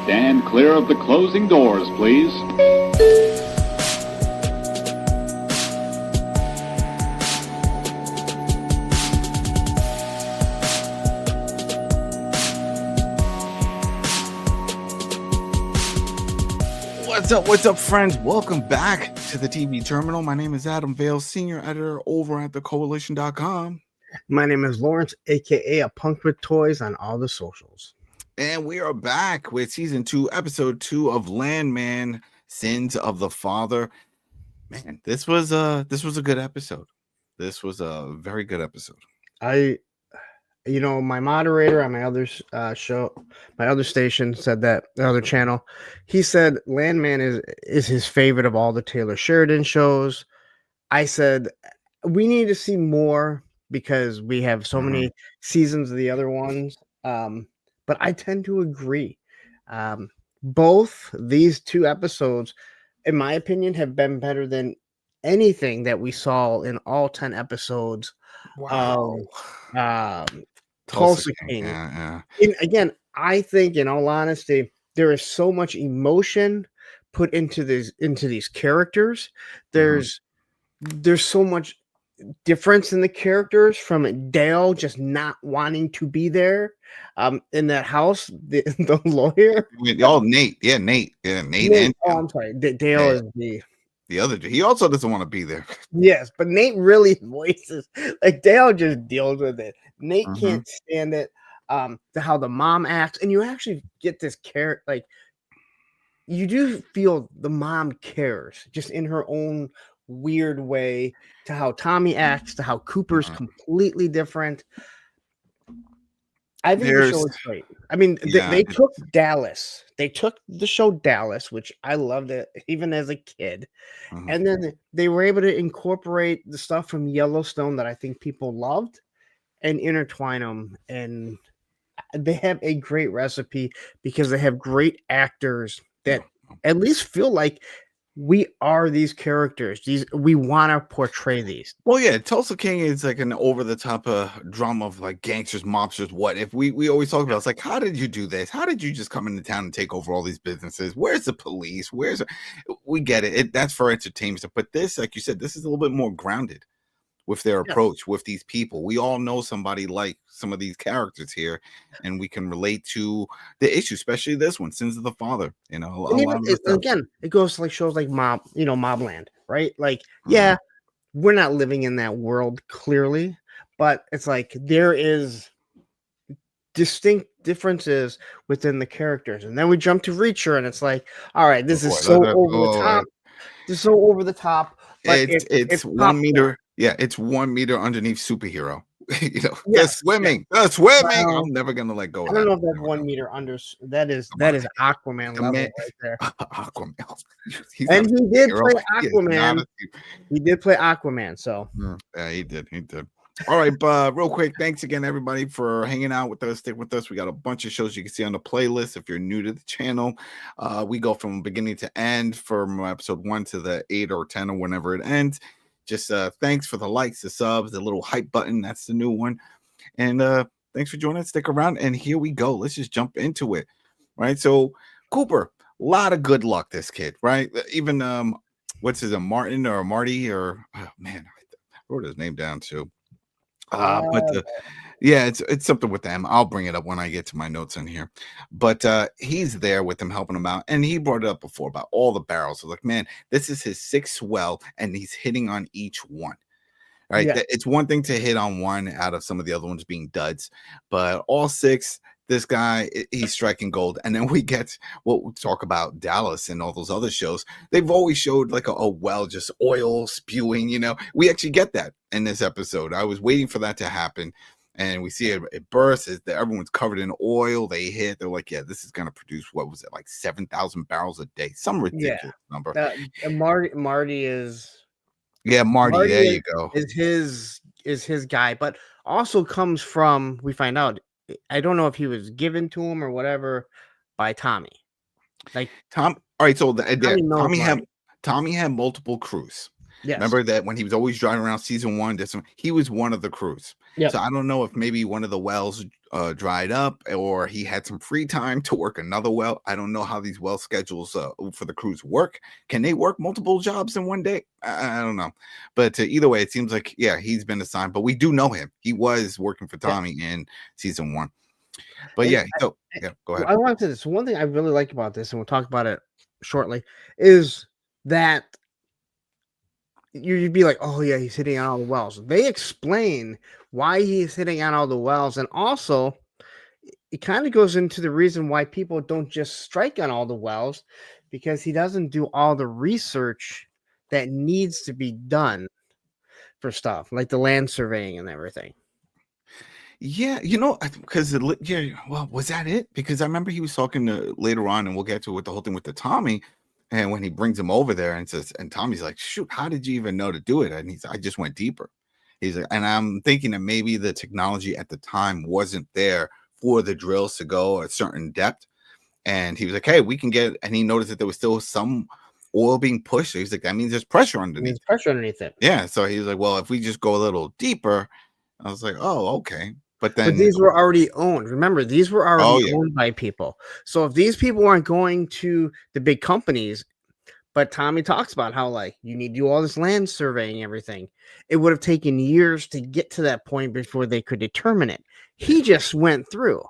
Stand clear of the closing doors, please. What's up, friends? Welcome back to the TV Terminal. My name is Adam Vale, senior editor over at the Koalition.com. My name is Lawrence, aka a punk with toys on all the socials. And we are back with season 2, episode 2 of Landman, Sins of the Father. Man, this was a good episode. This was a very good episode. My moderator on my other show, my other station said that, the other channel, he said Landman is his favorite of all the Taylor Sheridan shows. I said we need to see more because we have so many seasons of the other ones. But I tend to agree. Both these two episodes, in my opinion, have been better than anything that we saw in all 10 episodes. Wow. Tulsa King. Yeah. And again, I think, in all honesty, there is so much emotion put into these characters. There's so much difference in the characters, from Dale just not wanting to be there in that house, the lawyer. Nate. Nate. I'm sorry. Dale is the other. He also doesn't want to be there. Yes, but Nate really voices, like, Dale just deals with it. Nate can't stand it. How the mom acts, and you actually get this character, like, you do feel the mom cares, just in her own weird way, to how Tommy acts, to how Cooper's completely different. I think the show is great. I mean, they took Dallas. They took the show Dallas, which I loved it even as a kid. And then they were able to incorporate the stuff from Yellowstone that I think people loved and intertwine them. And they have a great recipe because they have great actors that at least feel like we are these characters. We want to portray these. Well, yeah, Tulsa King is like an over-the-top drama of like gangsters, mobsters. What if we always talk about? It's like, how did you do this? How did you just come into town and take over all these businesses? Where's the police? We get it. That's for entertainment. But this, like you said, this is a little bit more grounded with their approach with these people. We all know somebody like some of these characters here, and we can relate to the issue, especially this one, Sins of the Father. You know, again, it goes to like shows like Mobland, right? Like, yeah, we're not living in that world clearly, but it's like there is distinct differences within the characters. And then we jump to Reacher, and it's like, all right, this is so over the top. This is so over the top. But it's 1 meter. Yeah, it's 1 meter underneath superhero. They're swimming. They're swimming. I'm never gonna let go of that. I don't know if that's 1 meter under. That is Aquaman level right there. Aquaman. And he did play Aquaman. He did play Aquaman. So yeah, he did. All right, but real quick, thanks again, everybody, for hanging out with us. Stick with us. We got a bunch of shows you can see on the playlist if you're new to the channel. We go from beginning to end, from episode 1 to the 8 or 10 or whenever it ends. Just thanks for the likes, the subs, the little hype button. That's the new one. And thanks for joining us. Stick around. And here we go. Let's just jump into it. Right. So Cooper, a lot of good luck, this kid. Right. Even what's his name? Martin or Marty or I wrote his name down too. It's something with them. I'll bring it up when I get to my notes in here. But he's there with them, helping him out. And he brought it up before about all the barrels. So like, man, this is his 6th well, and he's hitting on each one. Right. Yeah. It's one thing to hit on one out of some of the other ones being duds, but all 6, this guy, he's striking gold. And then we talk about Dallas and all those other shows. They've always showed like a well, just oil spewing, we actually get that in this episode. I was waiting for that to happen. And we see it bursts. Everyone's covered in oil. They hit. They're like, yeah, this is going to produce, what was it, like 7,000 barrels a day? Some ridiculous number. Marty is... Yeah, Marty, there you go. Is his guy, but also comes from, we find out, I don't know if he was given to him or whatever, by Tommy. Like Tom. All right, so Tommy had multiple crews. Yes. Remember that when he was always driving around season 1, he was one of the crews. Yep. So I don't know if maybe one of the wells dried up or he had some free time to work another well. I don't know how these well schedules for the crews work. Can they work multiple jobs in one day? I don't know. But either way, it seems like, yeah, he's been assigned, but we do know him. He was working for Tommy in season 1. But And yeah, so yeah, go ahead. I want to say this. One thing I really like about this, and we'll talk about it shortly, is that you'd be like, oh yeah, he's hitting on all the wells. They explain why he's hitting on all the wells, and also it kind of goes into the reason why people don't just strike on all the wells, because he doesn't do all the research that needs to be done for stuff like the land surveying and everything. Yeah, because yeah, well, was that it? Because I remember he was talking to later on, and we'll get to it with the whole thing with the Tommy, and when he brings him over there and says, and Tommy's like, "Shoot, how did you even know to do it?" And I just went deeper. He's like, and I'm thinking that maybe the technology at the time wasn't there for the drills to go a certain depth, and he was like, "Hey, we can get," and he noticed that there was still some oil being pushed. So he's like, "That means there's pressure underneath." There's pressure underneath it. Yeah, so he's like, "Well, if we just go a little deeper," I was like, "Oh, okay." But But then, these were already owned. Remember, these were oh already yeah, owned by people. So if these people weren't going to the big companies, but Tommy talks about how like you need to do all this land surveying and everything, it would have taken years to get to that point before they could determine it. He just went through.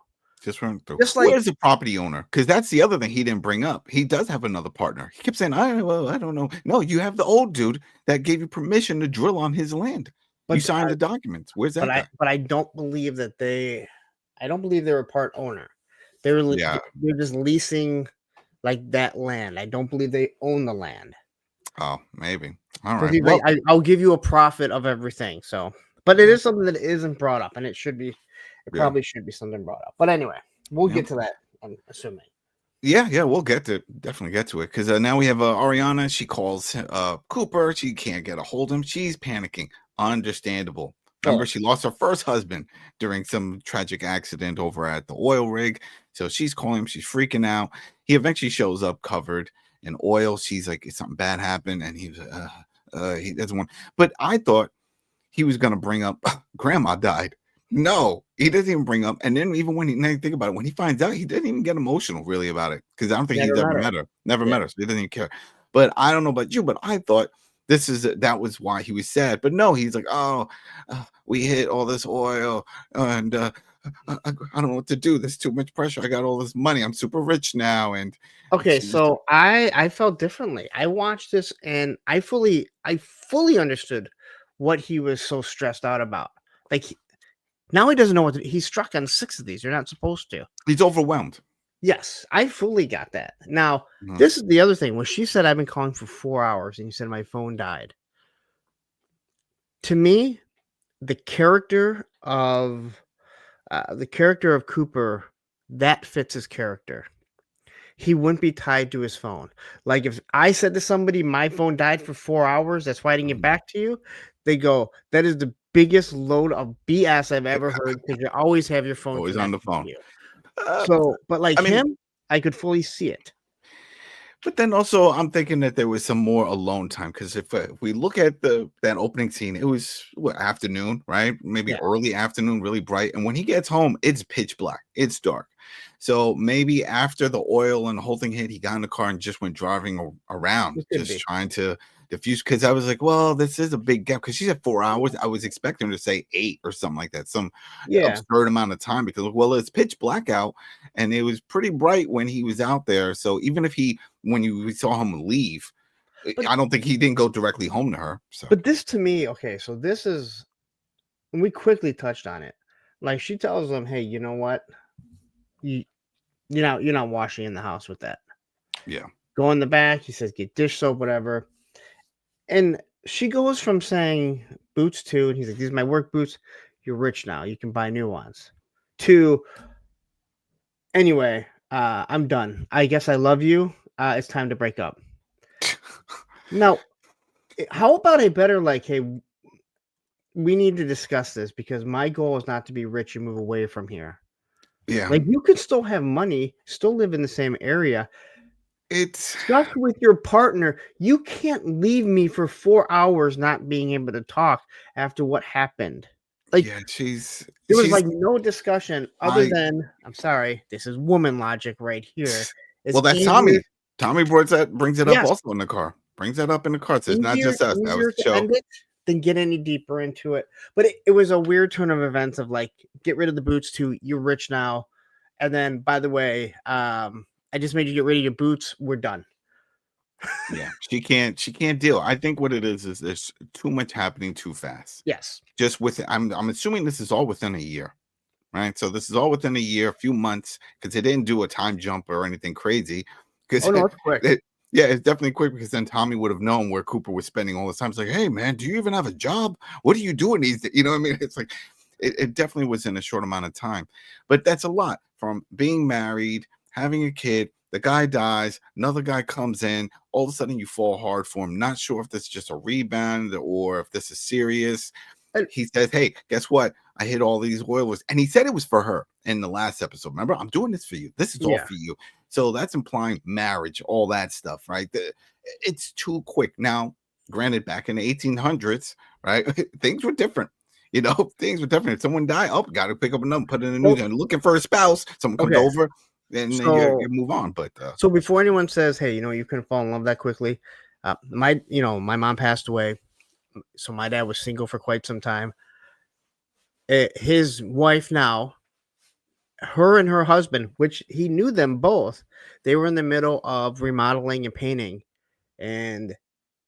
just run through. Just like Where's the property owner? Because that's the other thing he didn't bring up. He does have another partner. He kept saying, I don't know. No, you have the old dude that gave you permission to drill on his land. You but signed the documents. Where's that guy? I don't believe that I don't believe they're a part owner. They're Yeah. they're just leasing like that land. I don't believe they own the land. Oh, maybe. All Because right. he's Well, like, I'll give you a profit of everything. So, but it is something that isn't brought up, and it should be. It yeah. probably should be something brought up. But anyway, we'll get to that. I'm assuming. Yeah, we'll definitely get to it because now we have Ariana. She calls Cooper. She can't get a hold of him. She's panicking. Understandable. Remember, Oh. she lost her first husband during some tragic accident over at the oil rig. So she's calling him. She's freaking out. He eventually shows up covered in oil. She's like, something bad happened, and he was he doesn't want. But I thought he was gonna bring up Grandma died. No, he doesn't even bring up. And then even when now you think about it, when he finds out, he didn't even get emotional really about it because I don't think he's ever met her. Never met her, so he doesn't even care. But I don't know about you, but I thought that was why he was sad. But no, he's like, oh, we hit all this oil, and I don't know what to do. There's too much pressure. I got all this money. I'm super rich now, and Okay, so I felt differently. I watched this and I fully understood what he was so stressed out about. Like now he doesn't know what he struck on 6 of these. You're not supposed to. he's overwhelmed. Yes, I fully got that. Now, Mhm. this is the other thing. When she said I've been calling for 4 hours and you said my phone died. To me, the character of Cooper, that fits his character. He wouldn't be tied to his phone. Like if I said to somebody, my phone died for 4 hours, that's why I didn't get back to you. They go, that is the biggest load of BS I've ever heard because you always have your phone Always on the connected phone. to you. So, but like him, I could fully see it. But then also, I'm thinking that there was some more alone time because if we look at that opening scene, it was afternoon, right? Maybe early afternoon, really bright. And when he gets home, it's pitch black, it's dark. So maybe after the oil and the whole thing hit, he got in the car and just went driving around, just trying to diffuse. Because I was like, well, this is a big gap. Because she said 4 hours, I was expecting her to say 8 or something like that, some absurd amount of time. Because well, it's pitch black out, and it was pretty bright when he was out there. So even if when we saw him leave, I don't think he didn't go directly home to her. So. But this to me, okay, so this is, and we quickly touched on it. Like she tells him, hey, you know what? You're not washing in the house with that. Yeah. Go in the back. He says, get dish soap, whatever. And she goes from saying boots to, and he's like, these are my work boots. You're rich now. You can buy new ones. To, anyway, I'm done. I guess I love you. It's time to break up. Now, how about a better like, hey, we need to discuss this because my goal is not to be rich and move away from here. Yeah. Like you could still have money, still live in the same area. It's Just with your partner, you can't leave me for 4 hours not being able to talk after what happened. Like, yeah, she's there was, she's like, no discussion other I than I'm sorry, this is woman logic right here. well, It's that's easier Tommy. Tommy brings it up yes, also in the car. Brings that up in the car. Says not just us. That was easier the to show. end it than get any deeper into it. But it was a weird turn of events of, like, get rid of the boots to, "You're rich now," and then, "By the way, I just made you get rid of your boots, we're done." Yeah, she can't deal. I think what it is there's too much happening too fast. Yes. Just with I'm assuming this is all within a year, right? So this is all within a year, a few months, because they didn't do a time jump or anything crazy. Because Oh, no, it's quick. yeah, it's definitely quick because then Tommy would have known where Cooper was spending all this time. It's like, hey man, do you even have a job? What are you doing these days? You know what I mean? It's like it definitely was in a short amount of time. But that's a lot from being married, having a kid, the guy dies, another guy comes in, all of a sudden you fall hard for him. Not sure if this is just a rebound or if this is serious. And He says, hey, guess what? I hit all these oilers. And he said it was for her in the last episode. Remember, I'm doing this for you. This is all yeah. for you. So that's implying marriage, all that stuff, right? It's too quick. Now, granted, back in the 1800s, right? Things were different. You know, things were different. If someone died, oh, got to pick up a number, put in a new Well, one, looking for a spouse. Someone comes okay. over, and then you So move on. But so before anyone says, "Hey, you couldn't fall in love that quickly," my mom passed away, so my dad was single for quite some time. His wife now, her and her husband, which he knew them both, they were in the middle of remodeling and painting, and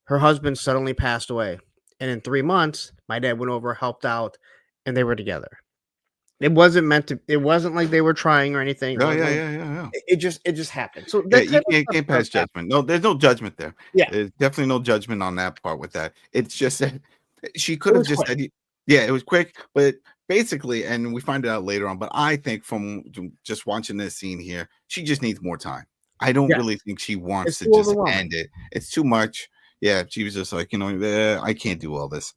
her husband suddenly passed away. And in 3 months, my dad went over, helped out, and they were together. It wasn't like they were trying or anything. It yeah, wasn't yeah, like yeah, yeah, yeah. it just happened. So Yeah, that you type of stuff can't does pass happen. judgment. No, there's no judgment there. Yeah, There's definitely no judgment on that part with that. It's just that she it could have was just quick. said, yeah, it was quick, but basically, and we find it out later on, but I think from just watching this scene here, she just needs more time. I don't Yeah, really think she wants it's to too just overwhelming. end it. It's too much. Yeah, she was just like, I can't do all this.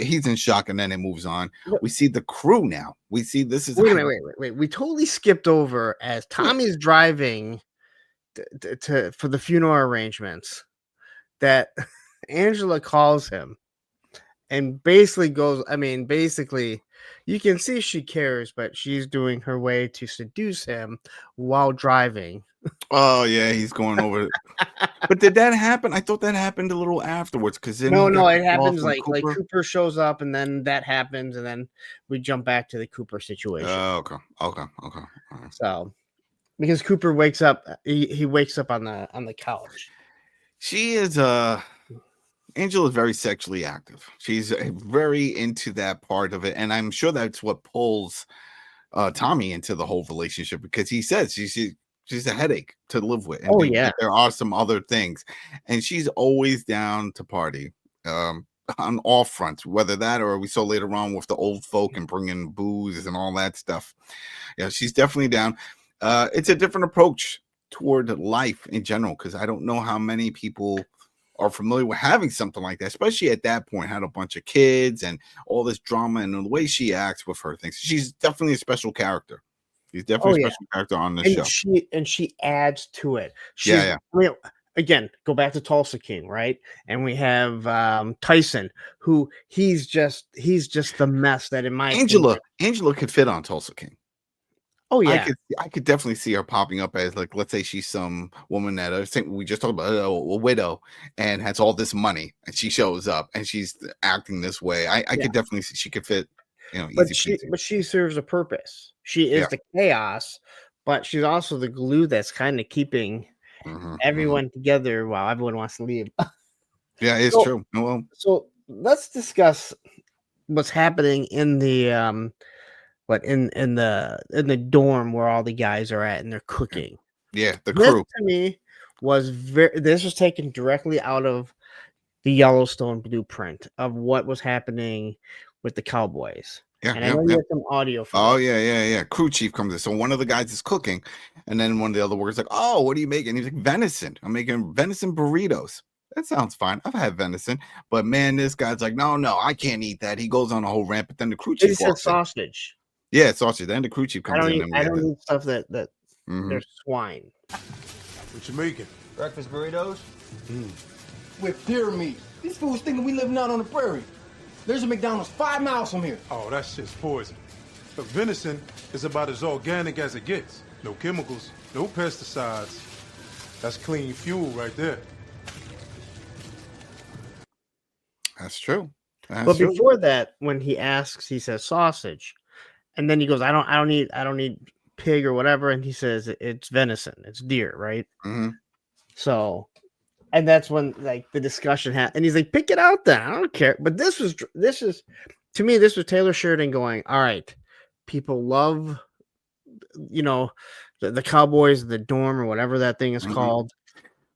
He's in shock, and then it moves on. But We see the crew now. We see this is wait a minute, wait. We totally skipped over as Tommy's driving for the funeral arrangements that Angela calls him and basically goes, basically, you can see she cares, but she's doing her way to seduce him while driving. Oh yeah, he's going over. But did that happen? I thought that happened a little afterwards because then No, he got no, the it call happens from like Cooper. Cooper shows up and then that happens and then we jump back to the Cooper situation. Okay, okay, okay. All right. So because Cooper wakes up, he wakes up on the couch. She is Angel is very sexually active. She's very into that part of it, and I'm sure that's what pulls Tommy into the whole relationship because he says she's a headache to live with, and Oh yeah, there are some other things, and she's always down to party. Um, on all fronts, whether that or we saw later on with the old folk and bringing booze and all that stuff. Yeah, she's definitely down. It's a different approach toward life in general because I don't know how many people are familiar with having something like that, especially at that point, had a bunch of kids and all this drama and the way she acts with her things. She's definitely a special character. She's definitely oh a yeah, special character on this and show. she adds to it. Yeah, She's yeah. again, go back to Tulsa King, right? And we have Tyson, who he's just the mess that, in my opinion. Angela could fit on Tulsa King. Oh yeah, I could definitely see her popping up as like, let's say she's some woman that I think we just talked about a widow and has all this money and she shows up and she's acting this way. I yeah. could definitely see she could fit, easy peasy. But she serves a purpose. She Yeah. is the chaos, but she's also the glue that's kind of keeping Hmm, hmm. everyone together while everyone wants to leave. Yeah, it's So true. Well, so let's discuss what's happening in the in the dorm where all the guys are at and they're cooking. yeah, the This crew. to me this was taken directly out of the Yellowstone blueprint of what was happening with the Cowboys. Yeah, And I yeah, know you yeah. have some audio for Oh this. yeah, yeah, yeah. Crew chief comes in. So one of the guys is cooking, and then one of the other workers like, "Oh, what are you making?" He's like, "Venison. I'm making venison burritos." That sounds fine. I've had venison, but man, this guy's like, "No, no, I can't eat that." He goes on a whole rant, but then the crew They chief said walks in. sausage. Yeah, sausage. Then the crew chief comes in, and we I get don't this. need stuff that Mhm. there's swine. What you making? Breakfast burritos? With deer meat. These fools thinking we living out on the prairie. There's a McDonald's 5 miles from here. Oh, that shit's poison. But venison is about as organic as it gets. No chemicals, no pesticides. That's clean fuel right there. That's true. But before that, when he asks, he says sausage, and then he goes, I don't need pig or whatever, and he says it's venison, it's deer, right? Mm-hmm. So, and that's when like the discussion happened, and he's like, pick it out then, I don't care. But this is to me, this was Taylor Sheridan going, all right, people love, the Cowboys, the dorm or whatever that thing is called.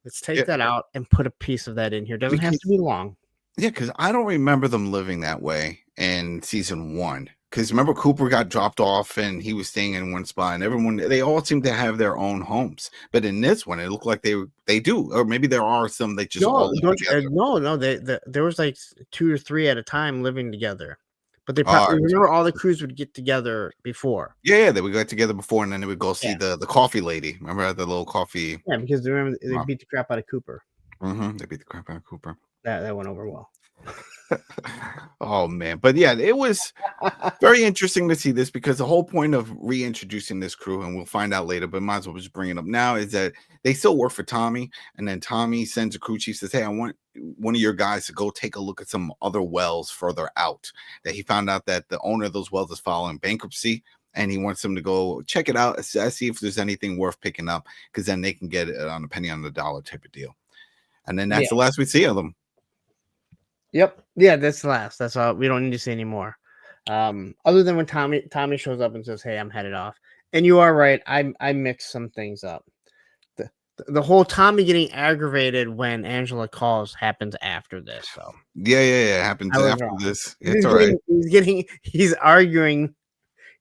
Let's take that out and put a piece of that in here. Doesn't have to be long. Yeah, because I don't remember them living that way in season 1. Because remember, Cooper got dropped off and he was staying in one spot, and they all seem to have their own homes. But in this one, it looked like they do, or maybe there are some that just all live together. No, there was like 2 or 3 at a time living together. But they probably remember all the crews would get together before. Yeah, they would get together before, and then they would go see the coffee lady. Remember the little coffee? Yeah, because they beat the crap out of Cooper. Mm-hmm. They beat the crap out of Cooper. That went over well. Oh man, but yeah, it was very interesting to see this, because the whole point of reintroducing this crew, and we'll find out later, but might as well just bring it up now, is that they still work for Tommy, and then Tommy sends a crew chief, says, hey, I want one of your guys to go take a look at some other wells further out, that he found out that the owner of those wells is filing bankruptcy, and he wants them to go check it out, see if there's anything worth picking up, because then they can get it on a penny on the dollar type of deal. And then that's the last we see of them. Yep. Yeah, that's the last. That's all. We don't need to see any more. Other than when Tommy shows up and says, hey, I'm headed off. And you are right. I mixed some things up. The whole Tommy getting aggravated when Angela calls happens after this. So yeah, it happens after this. It's all right. He's arguing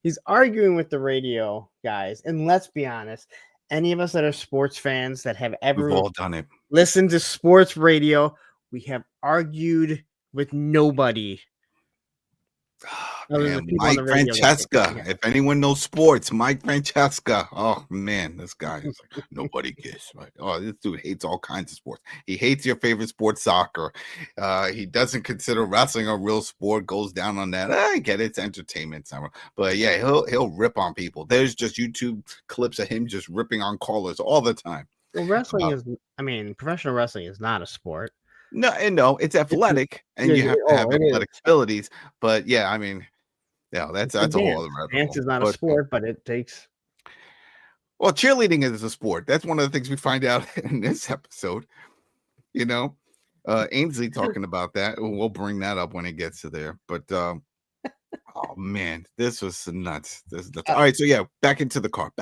with the radio guys. And let's be honest, any of us that are sports fans that have ever We've all done it. Listened to sports radio, we have argued with nobody. Man, Mike Francesca. If anyone knows sports, Mike Francesca. Oh man, this guy is like nobody cares, right? Oh, this dude hates all kinds of sports. He hates your favorite sport, soccer. He doesn't consider wrestling a real sport. Goes down on that. I get it, it's entertainment, but yeah, he'll rip on people. There's just YouTube clips of him just ripping on callers all the time. Well, professional wrestling is not a sport. No, it's athletic, and you have to have athletic abilities. But yeah, that's a whole other rabbit hole. Dance is not a sport, but it takes. Well, cheerleading is a sport. That's one of the things we find out in this episode. Ainsley talking about that. We'll bring that up when it gets to there. But oh man, this was nuts. All right, so yeah, back into the car.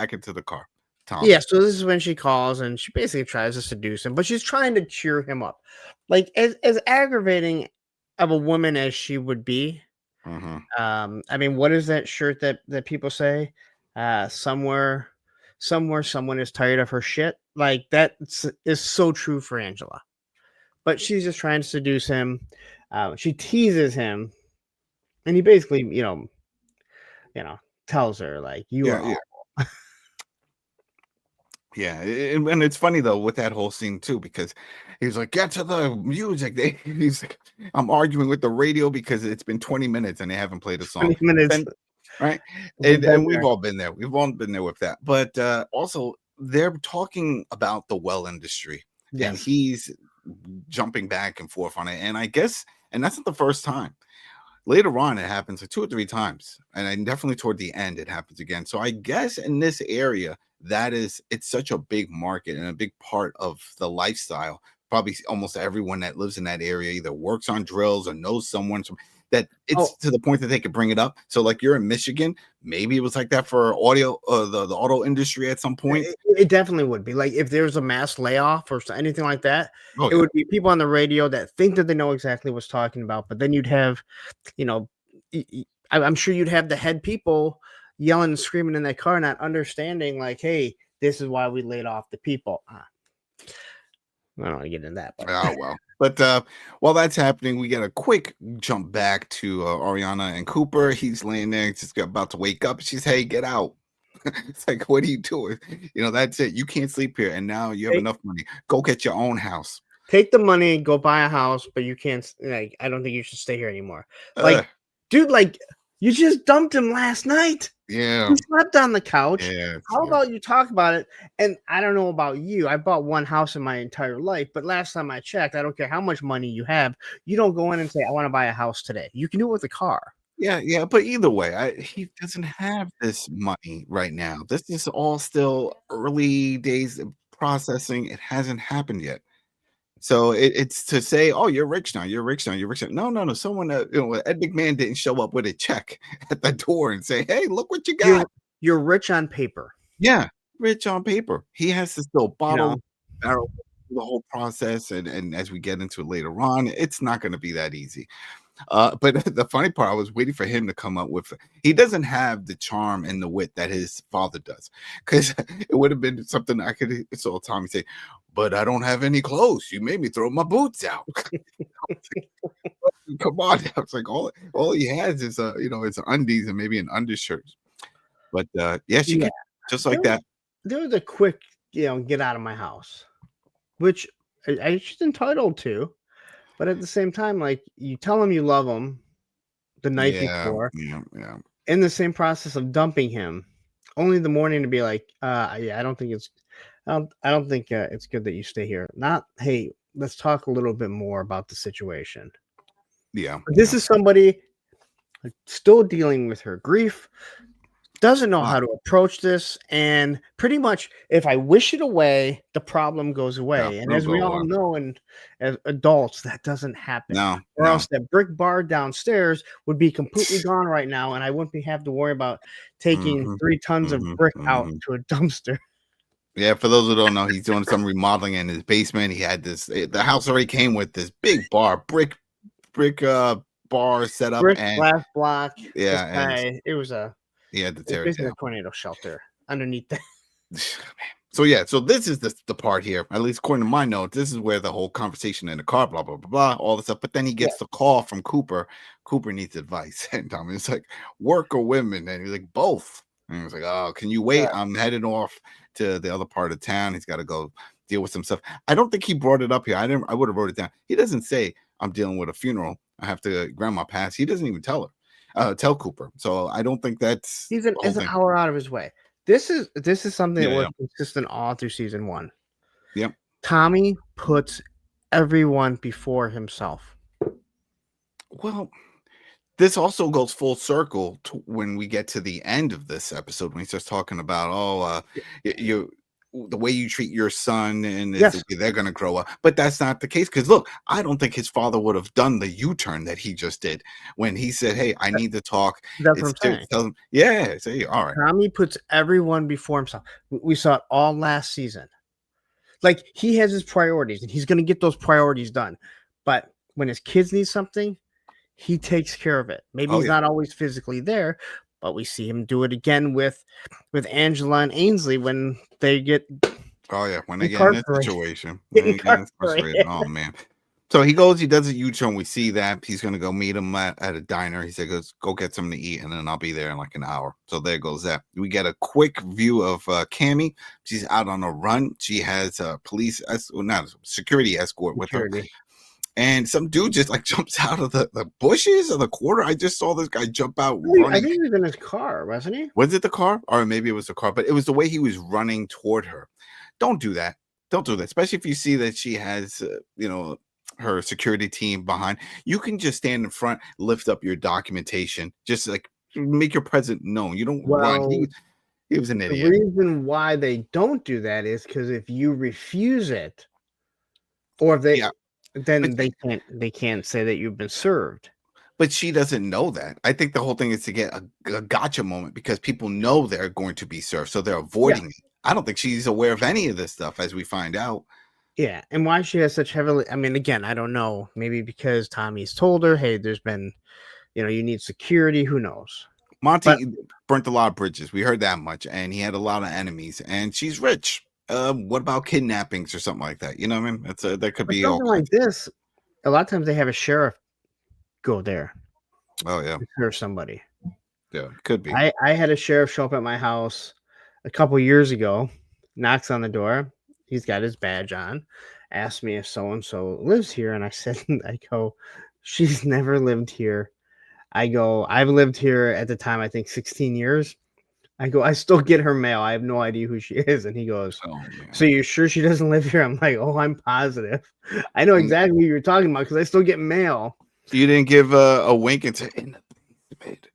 Tom. Yeah, so this is when she calls and she basically tries to seduce him, but she's trying to cheer him up. Like as aggravating of a woman as she would be. Mm-hmm. What is that shirt that people say? Somewhere someone is tired of her shit. Like that is so true for Angela. But she's just trying to seduce him. She teases him, and he basically, tells her like, "You are." Yeah. Yeah, and it's funny though with that whole scene too, because he's like, "Get to the music." He's like, "I'm arguing with the radio because it's been 20 minutes and they haven't played a song." 20 minutes, right? And we've all been there. We've all been there with that. But also, they're talking about the well industry, and he's jumping back and forth on it. And I guess, and that's not the first time. Later on, it happens like 2 or 3 times, and definitely toward the end, it happens again. So I guess in this area, it's such a big market and a big part of the lifestyle. Probably almost everyone that lives in that area either works on drills or knows someone that it's to the point that they could bring it up. So like you're in Michigan, maybe it was like that for audio, the auto industry at some point. It definitely would be like if there's a mass layoff or anything like that. It would be people on the radio that think that they know exactly what's talking about, but then you'd have, I'm sure you'd have the head people yelling and screaming in that car, not understanding like, hey, this is why we laid off the people. I don't want to get into that. But. Oh, well. But while that's happening, we get a quick jump back to Ariana and Cooper. He's laying there, just about to wake up. She's, hey, get out. It's like, what are you doing? That's it. You can't sleep here, and now you have Take, enough money. Go get your own house. take the money, go buy a house, but you can't. Like, I don't think you should stay here anymore. Like, Uh, dude, like you just dumped him last night. yeah, He slept on the couch. yeah, How yeah. about you talk about it? And I don't know about you. I bought one house in my entire life, but last time I checked, I don't care how much money you have. You don't go in and say, I want to buy a house today. You can do it with a car. Yeah, yeah, but either way, he doesn't have this money right now. This is all still early days of processing. It hasn't happened yet. So it's to say, "Oh, you're rich now. You're rich now. You're rich now." No, no, no. Someone, Ed McMahon didn't show up with a check at the door and say, "Hey, look what you You're got." you're rich on paper, Yeah, rich on paper. He has to still you bottle know. barrel the whole process, and as we get into it later on, it's not going to be that easy. But the funny part, I was waiting for him to come up with. He doesn't have the charm and the wit that his father does, because it would have been something I could. It's all Tommy say, but I don't have any clothes. You made me throw my boots out. Come on, I was like, all he has is his undies and maybe an undershirt. But yeah, she Yeah, could just there like was, that. there was a quick, get out of my house, which she's entitled to. But at the same time, like you tell him you love him the night Yeah, before, yeah, yeah. in the same process of dumping him, only the morning to be like, yeah, I don't think it's good that you stay here. Not, hey, let's talk a little bit more about the situation. Yeah, But this yeah. is somebody still dealing with her grief, doesn't know Uh, how to approach this, and pretty much if I wish it away, the problem goes yeah, away. And it'll as we go all away. know, and as adults, that doesn't happen. No, Or no. else that brick bar downstairs would be completely gone right now, and I wouldn't have to worry about taking Mhm, 3 tons of mhm, brick out mhm. to a dumpster. Yeah, for those who don't know, he's doing some remodeling in his basement. He had the house already came with this big brick bar set up, Brick, and glass block. This yeah, and guy, he had to it was tear it basically down. a tornado shelter underneath that. So yeah, so this is the part here, at least according to my notes, this is where the whole conversation in the car, blah blah blah blah, all this stuff. But then he Yeah, gets the call from Cooper. Cooper needs advice, and Tommy's like, "Work or women?" And he's like, "Both." And he was like, "Oh, can you wait? right. I'm heading off to the other part of town. He's got to go deal with some stuff." I don't think he brought it up here. I didn't. I would have wrote it down. He doesn't say I'm dealing with a funeral. I have to grandma pass. He doesn't even tell her. Tell Cooper. So I don't think that's He's the whole an thing. hour out of his way. This is something that Yeah, was yeah, consistent all through season 1. yep. Tommy puts everyone before himself. Well, this also goes full circle to when we get to the end of this episode when he starts talking about, you the way you treat your son and is the Yes, way they're going to grow up. But that's not the case because look, I don't think his father would have done the U-turn that he just did when he said, "Hey, I need to talk." that's what It's I'm serious. saying. Tell him, yeah. Say, all right, Tommy puts everyone before himself. We saw it all last season. Like he has his priorities and he's going to get those priorities done. But when his kids need something, he takes care of it. Maybe oh he's yeah, not always physically there, but we see him do it again with Angela and Ainsley when they get oh yeah. When they get in this incarcerated. situation, when they get in this situation, Incarcerated. oh man. So he goes, he does a U-turn. We see that he's gonna go meet him at a diner. He said, go get something to eat, and then I'll be there in like an hour. So there goes that. We get a quick view of Cammy. She's out on a run. She has a not security escort with her, Security. and some dude just like jumps out of the bushes of the quarter. I just saw this guy jump out I running. think he was in his car, wasn't he? Was it the car, or maybe it was the car? But it was the way he was running toward her. Don't do that. Don't do that, especially if you see that she has, her security team behind. You can just stand in front, lift up your documentation, just like make your presence known. You don't run. Well, He was an the idiot. reason why they don't do that is because if you refuse it, or if they, Yeah, but then they can't say that you've been served. but she doesn't know that. I think the whole thing is to get a gotcha moment because people know they're going to be served, so they're Yeah, avoiding it. I don't think she's aware of any of this stuff, as we find out. yeah, and why she has such heavily. I mean, again, I don't know. Maybe because Tommy's told her, "Hey, there's been, you need security." Who knows? But Monty burnt a lot of bridges. We heard that much, and he had a lot of enemies. And she's rich. What about kidnappings or something like that? You know what I mean? That could be all something kinds. like this, a lot of times they have a sheriff go there Oh yeah, to serve somebody. yeah, could be. I had a sheriff show up at my house a couple years ago, knocks on the door. He's got his badge on, asked me if so and so lives here, and I said, I go, she's never lived here. I go, I've lived here at the time, I think 16 years. I go, I still get her mail. I have no idea who she is. And he goes, Oh man. so you're sure she doesn't live here? I'm like, oh, I'm positive. I know exactly who you're talking about because I still get mail. You didn't give a wink and say, in the basement.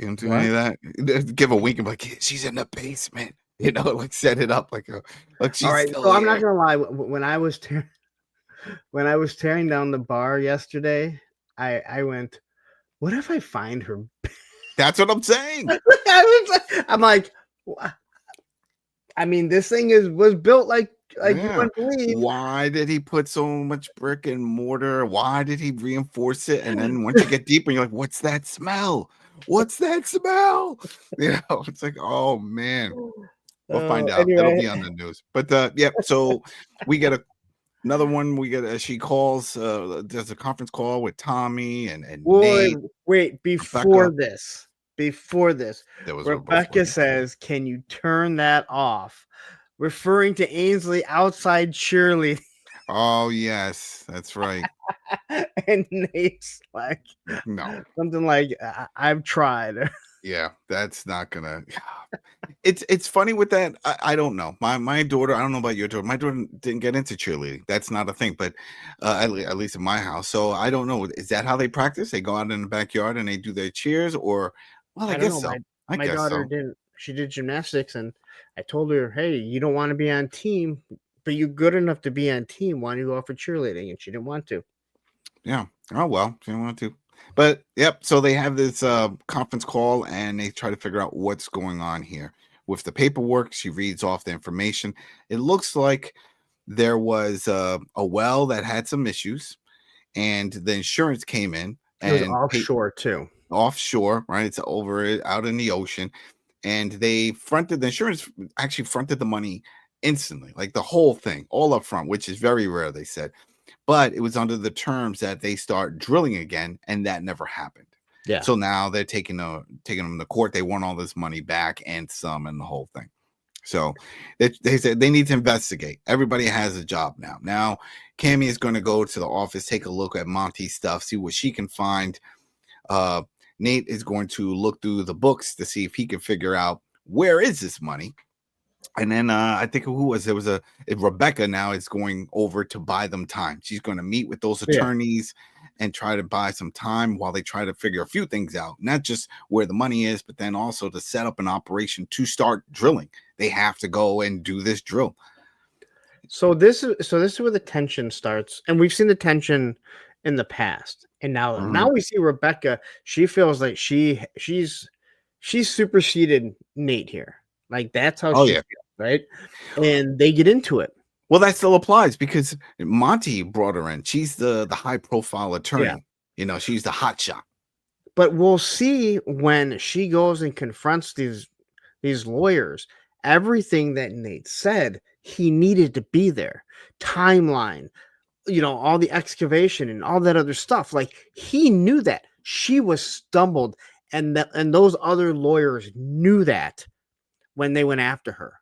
You don't do any of that? Give a wink and be like, she's in the basement. You know, like set it up like she's all right. still So here. I'm not gonna lie. When I was tearing down the bar yesterday, I went, what if I find her? That's what I'm saying. I'm like, I mean, this thing was built like you wouldn't believe. Why did he put so much brick and mortar? Why did he reinforce it? And then once you get deeper, you're like, what's that smell? What's that smell? You know, it's like, oh man. We'll find out. Anyway. It'll be on the news. But yeah, so we get another one. We get she calls, does a conference call with Tommy and Nate. Wait, before this, There was Rebecca says, "Can you turn that off?" Referring to Ainsley outside cheerleading. Oh yes, that's right. And Nate's like, no, something like, "I've tried." Yeah, that's not gonna. It's funny with that. I don't know. My daughter. I don't know about your daughter. My daughter didn't get into cheerleading. That's not a thing. But at least in my house. So I don't know. Is that how they practice? They go out in the backyard and they do their cheers, or well, I guess so. My daughter didn't. She did gymnastics, and I told her, "Hey, you don't want to be on team, but you're good enough to be on team. Why don't you go out for cheerleading?" And she didn't want to. Yeah. Oh well, she didn't want to. But yep, so they have this conference call and they try to figure out what's going on here. With the paperwork, she reads off the information. It looks like there was a well that had some issues, and the insurance came in. And it was offshore too. Offshore, right? It's out in the ocean. And the insurance actually fronted the money instantly, like the whole thing, all up front, which is very rare, they said. But it was under the terms that they start drilling again, and that never happened. Yeah. So now they're taking them to court. They want all this money back and some, and the whole thing. So they said they need to investigate. Everybody has a job now. Now Cammie is going to go to the office, take a look at Monty's stuff, see what she can find. Nate is going to look through the books to see if he can figure out where is this money. And then I think Rebecca now is going over to buy them time. She's going to meet with those attorneys and try to buy some time while they try to figure a few things out, not just where the money is, but then also to set up an operation to start drilling. They have to go and do this drill. So this is where the tension starts, and we've seen the tension in the past, and now we see Rebecca. She feels like she's superseded Nate here. Like that's how she feels, right? And they get into it. Well, that still applies because Monty brought her in. She's the high profile attorney. Yeah. You know, she's the hot shot. But we'll see when she goes and confronts these lawyers. Everything that Nate said, he needed to be there. Timeline, you know, all the excavation and all that other stuff. Like he knew that. She was stumbled, and those other lawyers knew that when they went after her.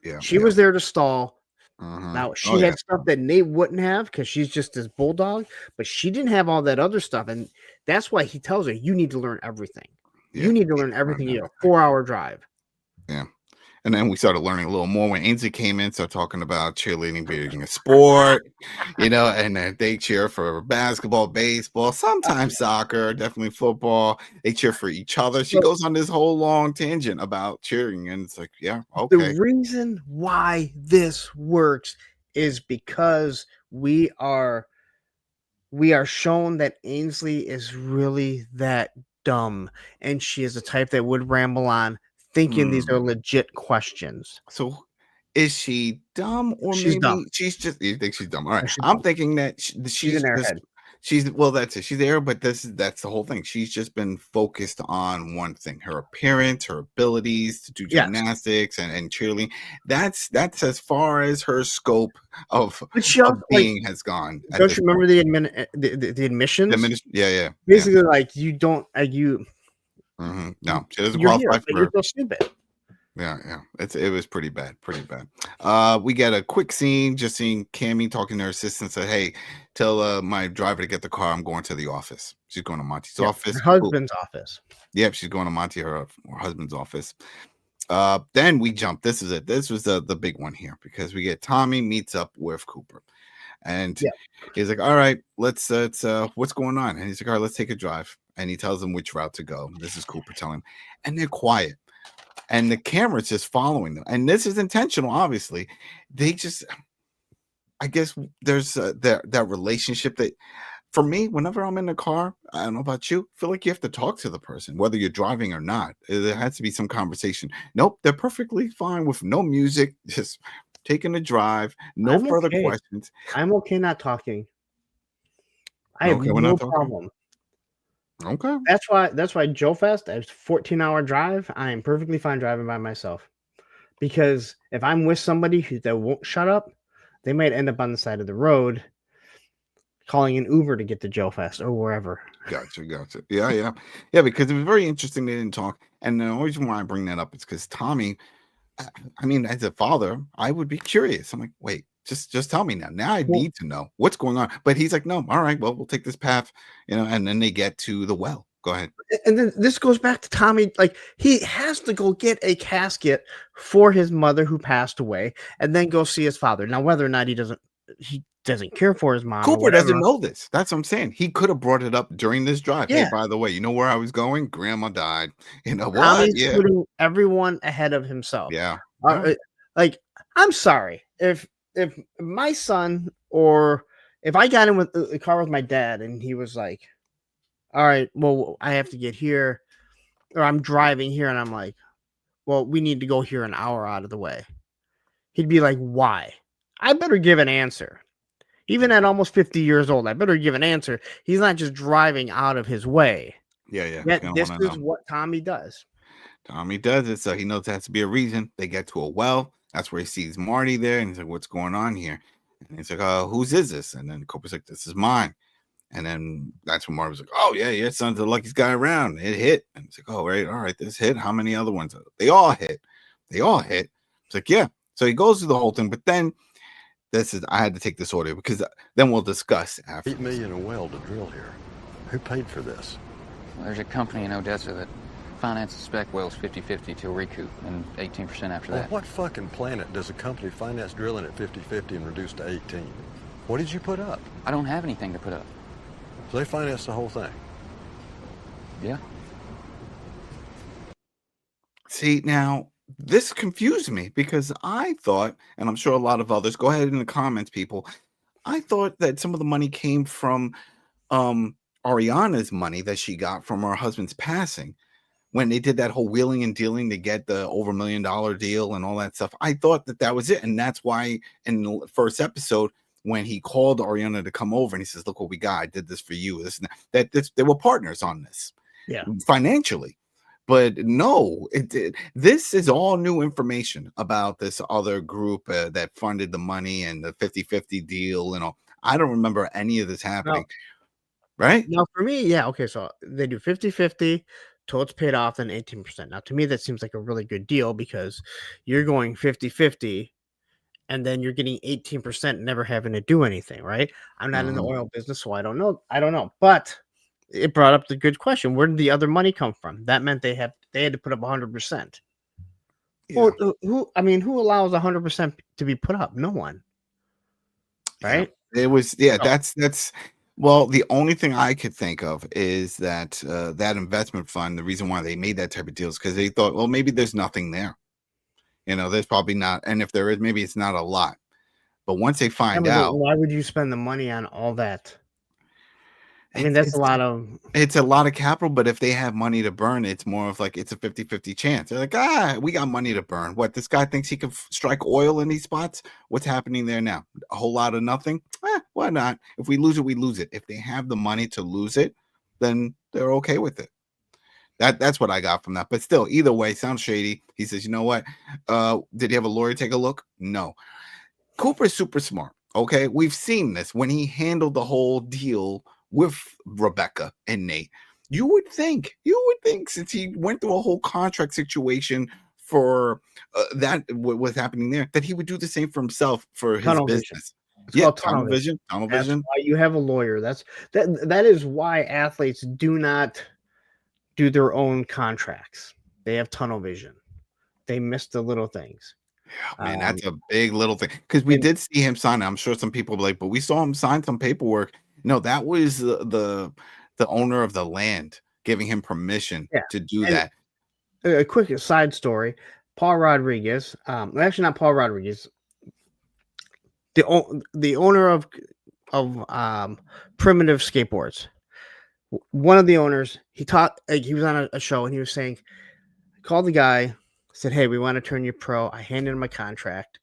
Yeah, she was there to stall. Now she had stuff that Nate wouldn't have because she's just this bulldog, but she didn't have all that other stuff, and that's why he tells her, "You need to learn everything. You need to learn everything." You know, 4-hour drive. Yeah. And then we started learning a little more when Ainsley came in, started talking about cheerleading being a sport, you know, and then they cheer for basketball, baseball, sometimes soccer, definitely football. They cheer for each other. She goes on this whole long tangent about cheering, and it's like, yeah, okay. The reason why this works is because we are shown that Ainsley is really that dumb, and she is the type that would ramble on, thinking these are legit questions. So is she dumb, or she's maybe dumb? You think she's dumb? All right. I'm thinking that she's an airhead. That's it. She's there, but that's the whole thing. She's just been focused on one thing: her appearance, her abilities to do gymnastics and cheerleading. That's as far as her scope of being has gone. Don't you remember the admissions? Yeah. Basically, like you don't No, she doesn't you're qualify here, for. You're so stupid. Yeah. It was pretty bad. We get a quick scene, just seeing Cammy talking to her assistant. Said, "Hey, tell my driver to get the car. I'm going to the office." She's going to Monty's Her office. Cool. husband's office. Yep, she's going to Monty, her husband's office. Then we jump. This is it. This was the big one here because we get Tommy meets up with Cooper, and Yeah. he's like, "All right, let's what's going on?" And he's like, "All right, let's take a drive." And he tells them which route to go. This is Cooper telling him, and they're quiet, and the camera's just following them. And this is intentional, obviously. They just, I guess, there's that relationship that. For me, whenever I'm in the car, I don't know about you, I feel like you have to talk to the person, whether you're driving or not. There has to be some conversation. Nope, they're perfectly fine with no music, just taking a drive, no I'm further okay. questions. I'm okay not talking. I have Okay, we're not no talking? problem. Okay. That's why Joe Fest, a 14-hour drive, I am perfectly fine driving by myself. Because if I'm with somebody that won't shut up, they might end up on the side of the road calling an Uber to get to Joe Fest or wherever. Gotcha. Yeah. Because it was very interesting they didn't talk. And the only reason why I bring that up is because Tommy, I mean, as a father, I would be curious. I'm like, wait, just tell me now. Now I need to know what's going on. But he's like, no, all right, well, we'll take this path, and then they get to the well. Go ahead. And then this goes back to Tommy. Like, he has to go get a casket for his mother who passed away and then go see his father. Now, whether or not he doesn't care for his mom. Cooper doesn't know this. That's what I'm saying. He could have brought it up during this drive. Yeah. Hey, by the way, you know where I was going? Grandma died. You know what? Tommy's putting everyone ahead of himself. Yeah. Like, I'm sorry if my son, or if I got in with the car with my dad and he was like, all right, well, I have to get here, or I'm driving here and I'm like, well, we need to go here an hour out of the way. He'd be like, why? I better give an answer. Even at almost 50 years old, I better give an answer. He's not just driving out of his way. Yeah. Yet this is what Tommy does. Tommy does it, so he knows there has to be a reason. They get to a well. That's where he sees Marty there, and he's like, "What's going on here?" And he's like, "Whose is this?" And then Cooper's like, "This is mine." And then that's when Marty was like, "Oh yeah, your son's the luckiest guy around. It hit." And he's like, "Oh right, all right, this hit. How many other ones? They all hit. It's like, yeah. So he goes through the whole thing, but then I had to take this order because then we'll discuss after. $8 million a well to drill here. Who paid for this? Well, there's a company in Odessa that finances spec wells 50-50 till recoup and 18% after that. What fucking planet does a company finance drilling at 50-50 and reduce to 18? What did you put up? I don't have anything to put up. So they financed the whole thing? Yeah. See, now this confused me because I thought, and I'm sure a lot of others, go ahead in the comments, people. I thought that some of the money came from Ariana's money that she got from her husband's passing when they did that whole wheeling and dealing to get the over $1 million deal and all that stuff. I thought that was it. And that's why in the first episode, when he called Ariana to come over and he says, "Look what we got. I did this for you." They were partners on this. Yeah. Financially. But no, this is all new information about this other group that funded the money and the 50-50 deal and all. I don't remember any of this happening. Right? Now, for me, yeah, okay, so they do 50-50 till it's paid off, then 18%. Now, to me, that seems like a really good deal because you're going 50-50 and then you're getting 18% never having to do anything, right? I'm not in the oil business, so I don't know. But it brought up the good question. Where did the other money come from? That meant they had to put up 100%. Yeah. Well, who allows 100% to be put up? No one. Right? Yeah. It was, that's well, the only thing I could think of is that that investment fund, the reason why they made that type of deal is because they thought, well, maybe there's nothing there. There's probably not. And if there is, maybe it's not a lot. But once they find out. Why would you spend the money on all that? I mean, it's a lot of capital, but if they have money to burn, it's more of like it's a 50-50 chance. They're like, we got money to burn. What, this guy thinks he can strike oil in these spots? What's happening there now? A whole lot of nothing? Why not? If we lose it, we lose it. If they have the money to lose it, then they're okay with it. That's what I got from that. But still, either way, sounds shady. He says, you know what? Did he have a lawyer take a look? No. Cooper's super smart. Okay, we've seen this when he handled the whole deal with Rebecca and Nate. You would think since he went through a whole contract situation for that what was happening there, that he would do the same for himself for his Tunnel vision. business. It's called tunnel vision. vision. Tunnel That's vision. why you have a lawyer. That is why athletes do not do their own contracts. They have tunnel vision. They miss the little things. Man, that's a big little thing because we did see him sign. I'm sure some people were like, but we saw him sign some paperwork. No, that was the owner of the land giving him permission to do that. A quick side story: Paul Rodriguez, actually not Paul Rodriguez, the owner of Primitive Skateboards. One of the owners, he was on a show and he was saying, called the guy, said, "Hey, we want to turn you pro." I handed him my contract.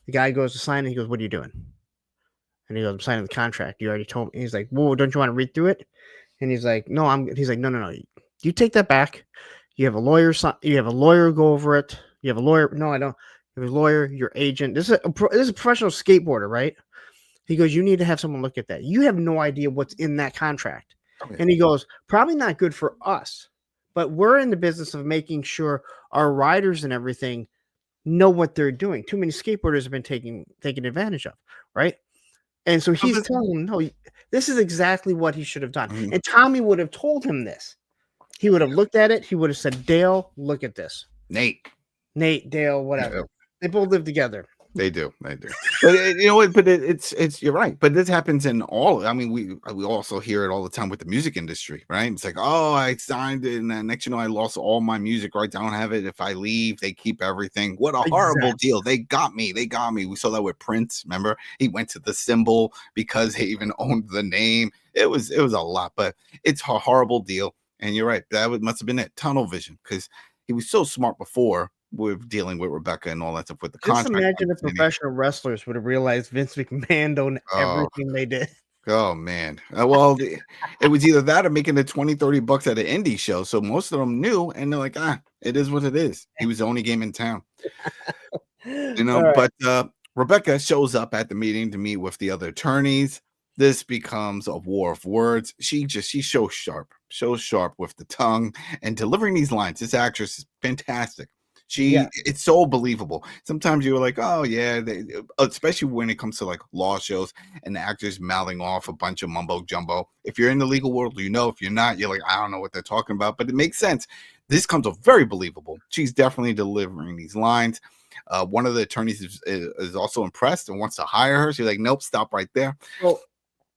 The guy goes to sign it. He goes, "What are you doing?" And he goes, "I'm signing the contract. You already told me." And he's like, "Whoa, don't you want to read through it?" And he's like, "No, He's like, no. You take that back. You have a lawyer. You have a lawyer go over it. You have a lawyer. No, I don't. You have a lawyer, your agent. This is a professional skateboarder, right?" He goes, "You need to have someone look at that. You have no idea what's in that contract." Okay. And he goes, "Probably not good for us, but we're in the business of making sure our riders and everything know what they're doing. Too many skateboarders have been taken advantage of, right?" And so he's telling him, "No, this is exactly what he should have done." Mm-hmm. And Tommy would have told him this. He would have looked at it. He would have said, "Dale, look at this." Nate, Dale, whatever. Yeah. They both live together. They do. But you know what? But it's you're right. But this happens in all. I mean, we also hear it all the time with the music industry, right? It's like, oh, I signed it, and then next I lost all my music rights. I don't have it. If I leave, they keep everything. What a horrible deal! They got me. We saw that with Prince. Remember, he went to the symbol because he even owned the name. It was a lot, but it's a horrible deal. And you're right. That must have been that tunnel vision because he was so smart before. We're dealing with Rebecca and all that stuff with the contract. Just imagine if professional wrestlers would have realized Vince McMahon owned everything they did. Oh, man. Well, it was either that or making the $20-$30 at an indie show. So most of them knew, and they're like, it is what it is. He was the only game in town. Right. But Rebecca shows up at the meeting to meet with the other attorneys. This becomes a war of words. She's so sharp with the tongue and delivering these lines. This actress is fantastic. It's so believable. Sometimes you're like, oh yeah, especially when it comes to like law shows and the actors mouthing off a bunch of mumbo jumbo. If you're in the legal world, you know. If you're not, you're like, I don't know what they're talking about, but it makes sense. This comes off very believable. She's definitely delivering these lines. One of the attorneys is also impressed and wants to hire her. She's like, nope, stop right there. Well,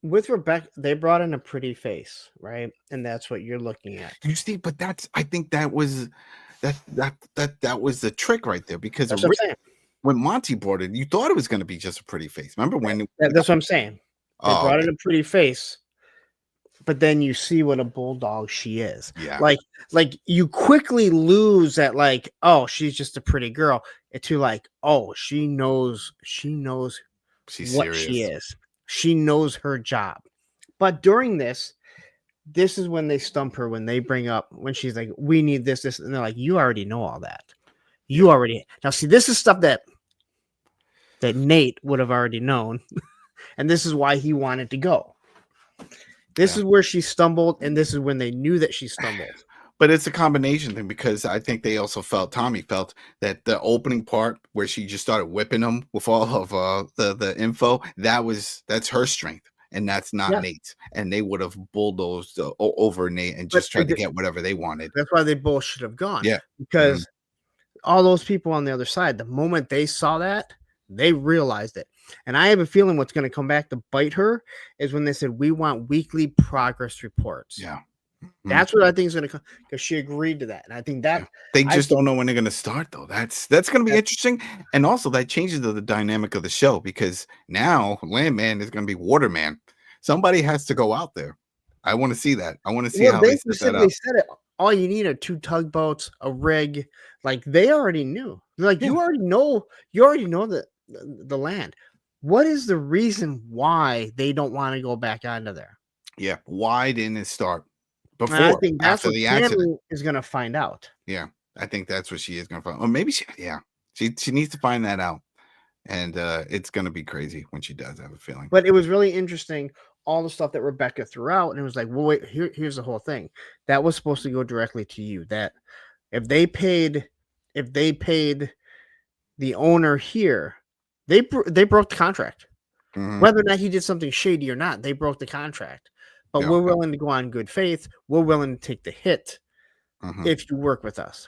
with Rebecca, they brought in a pretty face, right? And that's what you're looking at. You see, but I think that was that was the trick right there, because when Monty brought it, you thought it was going to be just a pretty face. Remember when? That's what I'm saying. They brought in a pretty face, but then you see what a bulldog she is. Yeah. Like you quickly lose that, like, oh, she's just a pretty girl, to like, oh, she knows she's what serious. She is. She knows her job. But during this is when they stump her, when they bring up, when she's like, we need this, and they're like, you already know all that. You already now see, this is stuff that Nate would have already known, and this is why he wanted to go. This is where she stumbled, and this is when they knew that she stumbled. But it's a combination thing, because I think they also Tommy felt that the opening part where she just started whipping him with all of the info, that's her strength. And that's not Nate's. And they would have bulldozed over Nate and just tried to get whatever they wanted. That's why they both should have gone. Yeah. Because all those people on the other side, the moment they saw that, they realized it. And I have a feeling what's going to come back to bite her is when they said, we want weekly progress reports. Yeah. That's what I think is going to come, because she agreed to that. And I think that they just don't know when they're going to start, though. That's going to be interesting. And also that changes the dynamic of the show, because now Landman is going to be Waterman. Somebody has to go out there. I want to see that. I want to see how they set that up. Said it. All you need are 2 tugboats, a rig. Like, they already knew. Like, you already know the land. What is the reason why they don't want to go back onto there? Yeah. Why didn't it start before? I think that's after what the accident is going to find out. Yeah. I think that's what she is going to find. Or maybe she needs to find that out. And it's going to be crazy when she does, I have a feeling. But it was really interesting, all the stuff that Rebecca threw out. And it was like, well, wait, here's the whole thing. That was supposed to go directly to you. That if they paid if they paid the owner here, they broke the contract. Mhm. Whether or not he did something shady or not, they broke the contract. But Yeah, we're yeah. willing to go on good faith. We're willing to take the hit Mhm. if you work with us.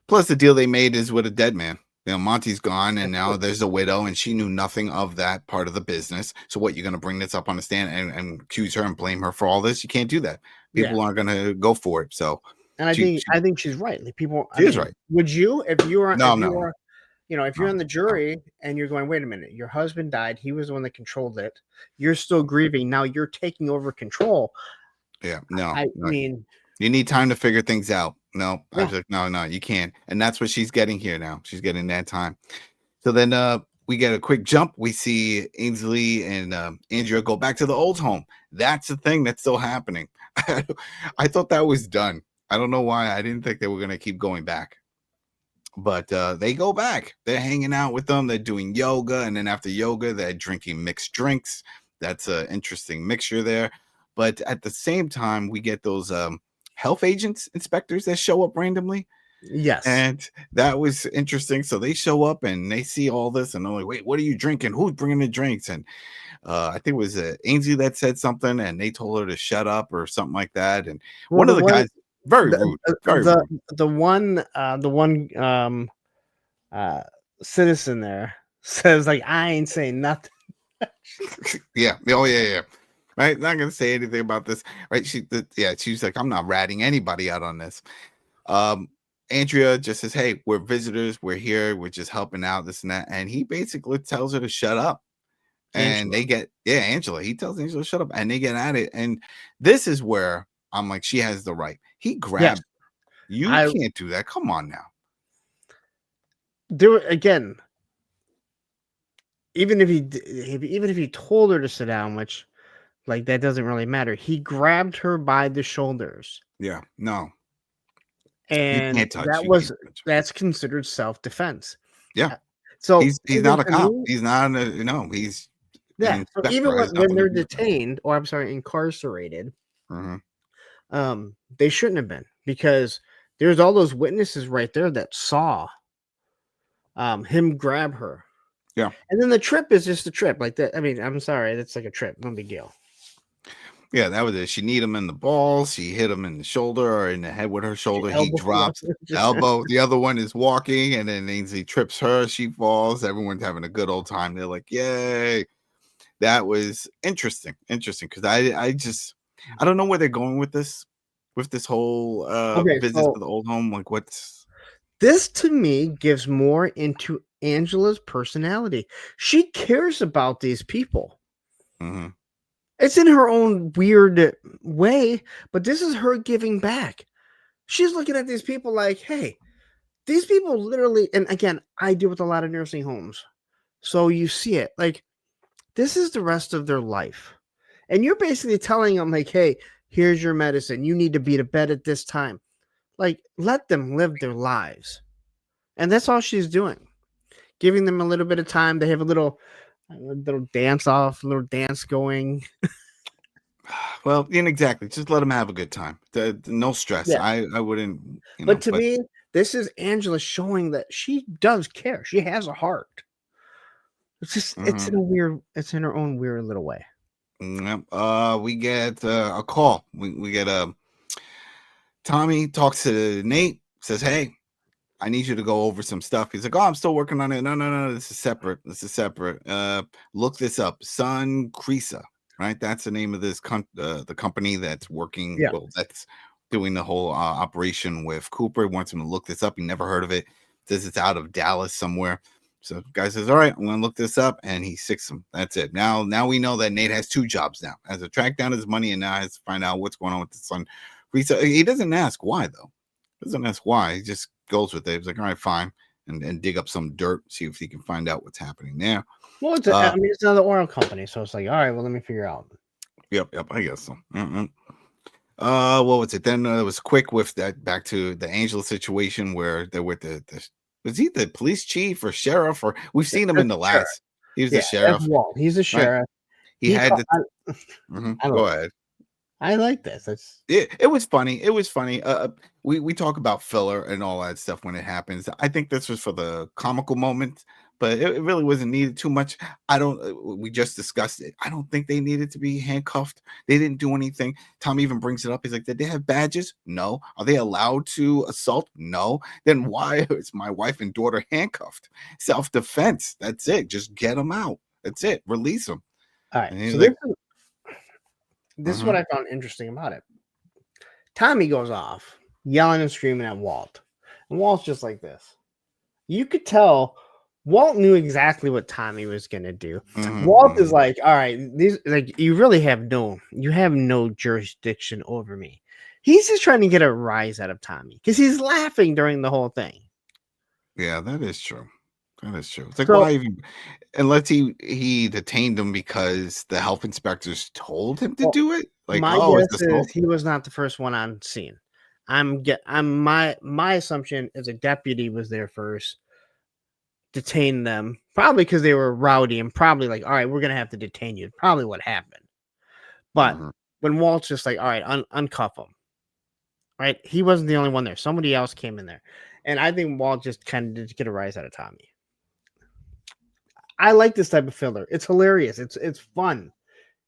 Plus, the deal they made is with a dead man. You know, Monty's gone, and That's now true. there's a widow, and she knew nothing of that part of the business. So, what, you're going to bring this up on the stand and accuse her and blame her for all this? You can't do that. Yeah. People aren't going to go for it. So, And I she think she's right. Like people, She is right. Would you, if you were, No, if you no. were, you know, if you're No, on the jury and you're going, wait a minute, your husband died, he was the one that controlled it. You're still grieving. Now you're taking over control. yeah, no. I no. mean, You need time to figure things out. No, I Yeah. was like, no, you can't. And that's what she's getting here now. She's getting that time. So then we get a quick jump. We see Ainsley and Andrea go back to the old home. That's the thing that's still happening. I thought that was done. I don't know why. I didn't think they were going to keep going back. But they go back. They're hanging out with them. They're doing yoga. And then after yoga, they're drinking mixed drinks. That's an interesting mixture there. But at the same time, we get those health agents, inspectors that show up randomly. yes. And that was interesting. So they show up and they see all this and they're like, wait, what are you drinking? Who's bringing the drinks? And I think it was Ainsley that said something and they told her to shut up or something like that. And one of the guys, very rude, very rude. The one citizen there says, like, I ain't saying nothing. Yeah. Oh, yeah. Right. Not going to say anything about this. Right. She's like, I'm not ratting anybody out on this. Andrea just says, hey, we're visitors. We're here. We're just helping out, this and that. And he basically tells her to shut up. And they get, Angela. He tells Angela to shut up and they get at it. And this is where I'm like, she has the right. He grabbed. You can't do that. Come on now. Do it again. Even if he told her to sit down, which, like, that doesn't really matter. He grabbed her by the shoulders. Yeah, no. And you can't touch, that's considered self-defense. Yeah. So he's not a cop. He's not he's so even when they're detained, or I'm sorry, incarcerated, they shouldn't have been, because there's all those witnesses right there that saw him grab her. Yeah. And then the trip is just a trip like that. I mean, I'm sorry, that's like a trip, no big deal. Yeah, that was it. She kneed him in the balls. She hit him in the shoulder or in the head with her shoulder. He drops elbow. The other one is walking, and then Ainsley trips her. She falls. Everyone's having a good old time. They're like, yay. That was interesting because I don't know where they're going with this whole visit to the old home. Like, what's this to me gives more into Angela's personality. She cares about these people. It's in her own weird way, but this is her giving back. She's looking at these people like, hey, these people literally, and again, I deal with a lot of nursing homes, so you see it, like, this is the rest of their life. And you're basically telling them, like, hey, here's your medicine. You need to be to bed at this time. Like, let them live their lives. And that's all she's doing. Giving them a little bit of time. They have a little dance off, a little dance going. Well, exactly. Just let them have a good time. No stress. Yeah. I wouldn't. But to me, this is Angela showing that she does care. She has a heart. It's just it's in her own weird little way. We get a call. We get Tommy talks to Nate. Says, hey, I need you to go over some stuff. He's like, oh, I'm still working on it. No. This is separate. Look this up. Sun Crisa. Right, that's the name of this the company that's working. Yeah. Well, that's doing the whole operation with Cooper. He wants him to look this up. He never heard of it. Says it's out of Dallas somewhere. So the guy says, all right, I'm gonna look this up, and he sicks him. That's it. Now we know that Nate has 2 jobs now. Has to track down his money, and now has to find out what's going on with his son. He doesn't ask why though. Doesn't ask why. He just goes with it. He's like, all right, fine, and dig up some dirt, see if he can find out what's happening there. Well, it's another oil company, so it's like, all right, well, let me figure out. Yep, I guess so. What was it? Then it was quick with that back to the Angela situation where they're with the was he the police chief or sheriff, or we've seen him in the last. He was the sheriff. He's the sheriff. Right? He had to. Go ahead. I like this. That's It was funny. It was funny. We talk about filler and all that stuff when it happens. I think this was for the comical moment, but it really wasn't needed too much. I don't. We just discussed it. I don't think they needed to be handcuffed. They didn't do anything. Tom even brings it up. He's like, did they have badges? No. Are they allowed to assault? No. Then why is my wife and daughter handcuffed? Self defense. That's it. Just get them out. That's it. Release them. all right. And he's So like, this is what I found interesting about it. Tommy goes off, yelling and screaming at Walt. And Walt's just like this. You could tell Walt knew exactly what Tommy was gonna do. Walt is like, all right, these like you really have no jurisdiction over me. He's just trying to get a rise out of Tommy because he's laughing during the whole thing. yeah, that is true. That is true. It's like, So- why even, unless he detained him because the health inspectors told him to do it? Like, My oh, guess it's is assault? he was not the first one on scene. My assumption is a deputy was there first, detained them, probably because they were rowdy and probably like, all right, we're gonna have to detain you. Probably what happened. But when Walt's just like, all right, uncuff him. Right? He wasn't the only one there. Somebody else came in there. And I think Walt just kind of did get a rise out of Tommy. I like this type of filler. It's hilarious. It's fun.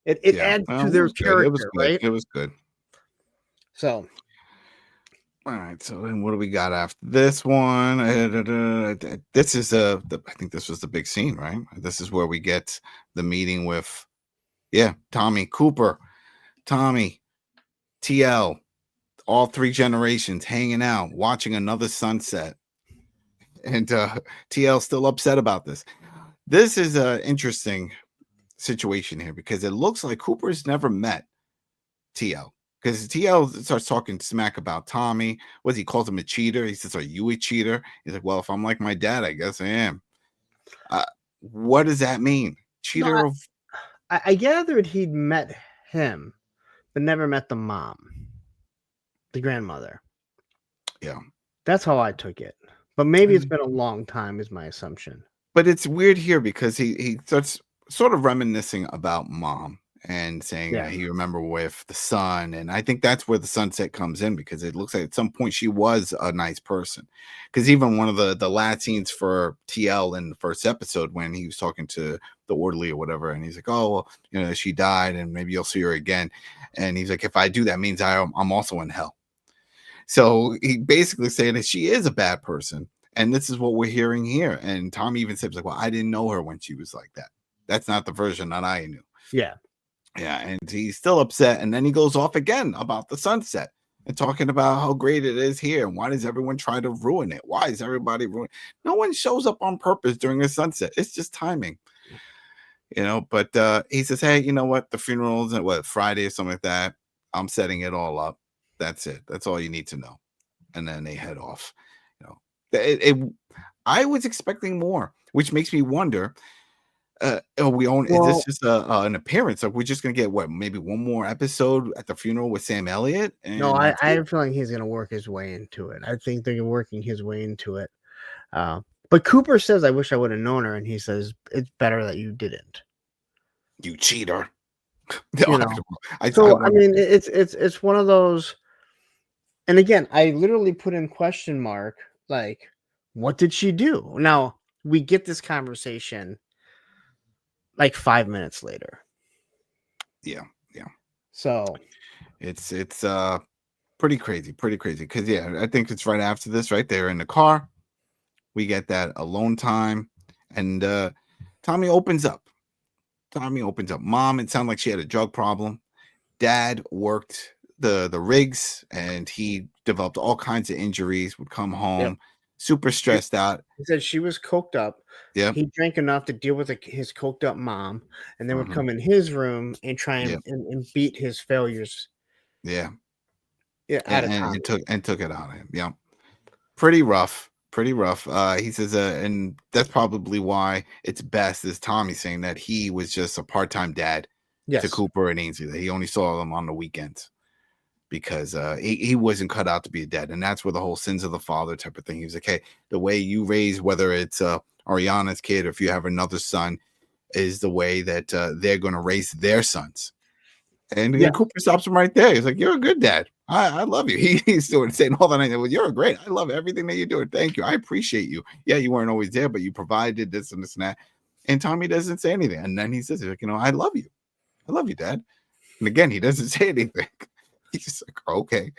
It adds to their character, It was good. right? It was good. So, all right. So then, what do we got after this one? This is I think this was the big scene, right? This is where we get the meeting with, Tommy, Cooper, Tommy, TL, all three generations hanging out, watching another sunset, and TL still upset about this. This is an interesting situation here because it looks like Cooper's never met TL, because TL starts talking smack about Tommy. He calls him a cheater. He says, "Are you a cheater?" He's like, "Well, if I'm like my dad, I guess I am." What does that mean? Cheater? I gathered he'd met him, but never met the mom, the grandmother. Yeah, that's how I took it. But maybe it's been a long time, is my assumption. But it's weird here because he starts sort of reminiscing about mom and saying that he remember with the son. And I think that's where the sunset comes in, because it looks like at some point she was a nice person. Because even one of the last scenes for TL in the first episode, when he was talking to the orderly or whatever, and he's like, "Oh, well, she died and maybe you'll see her again." And he's like, "If I do, that means I'm also in hell." So he basically saying that she is a bad person. And this is what we're hearing here. And Tom even says, like, "Well, I didn't know her when she was like that. That's not the version that I knew." Yeah. Yeah. And he's still upset. And then he goes off again about the sunset and talking about how great it is here. And why does everyone try to ruin it? Why is everybody ruining? No one shows up on purpose during a sunset. It's just timing. But he says, "Hey, you know what? The funeral's at Friday or something like that. I'm setting it all up. That's it. That's all you need to know." And then they head off. I was expecting more, which makes me wonder, is this just an appearance? Are we just gonna get maybe one more episode at the funeral with Sam Elliott? No, I have a feeling he's gonna work his way into it. I think they're working his way into it. But Cooper says, "I wish I would have known her," and he says, "It's better that you didn't. You cheater." I mean, it's one of those. And again, I literally put in question mark, like, what did she do? Now we get this conversation like 5 minutes later. Yeah. So it's pretty crazy. Because I think it's right after this, right there in the car. We get that alone time, and Tommy opens up. Mom, it sounded like she had a drug problem. Dad worked the rigs, and he developed all kinds of injuries, would come home super stressed out. He said she was coked up. Yeah. He drank enough to deal with his coked up mom, and then would come in his room and try and beat his failures. Yeah. And took it out of him. Yeah. Pretty rough. He says, and that's probably why it's best, is Tommy saying that he was just a part-time dad to Cooper and Ainsley, that he only saw them on the weekends, because he wasn't cut out to be a dad. And that's where the whole sins of the father type of thing. He was like, hey, the way you raise, whether it's Ariana's kid or if you have another son, is the way that they're going to raise their sons. And Yeah. Cooper stops him right there. He's like, "You're a good dad. I love you." He's doing saying all that. Well, you're a great. I love everything that you're doing. Thank you. I appreciate you. Yeah, you weren't always there, but you provided this and this and that. And Tommy doesn't say anything. And then he says, he's like, I love you. I love you, Dad. And again, he doesn't say anything. He's just like, okay.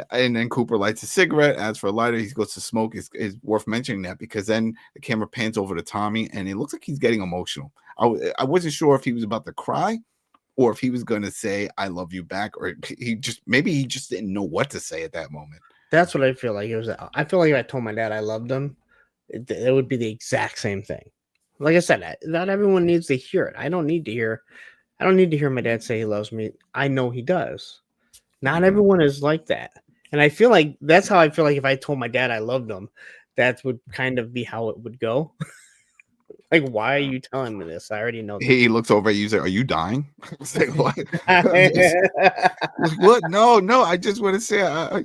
And then Cooper lights a cigarette. As for a lighter, he goes to smoke. Is worth mentioning that because then the camera pans over to Tommy, and it looks like he's getting emotional. I wasn't sure if he was about to cry or if he was going to say "I love you" back, or he just didn't know what to say at that moment. That's what I feel like. I feel like if I told my dad I loved him, it would be the exact same thing. Like I said, not everyone needs to hear it. I don't need to hear my dad say he loves me. I know he does. Not everyone is like that. And I feel like that's how I feel like if I told my dad I loved him, that would kind of be how it would go. Like, why are you telling me this? I already know. He looks over at you and says, "Are you dying?" I was like, "What?" What? No. I just want to say, I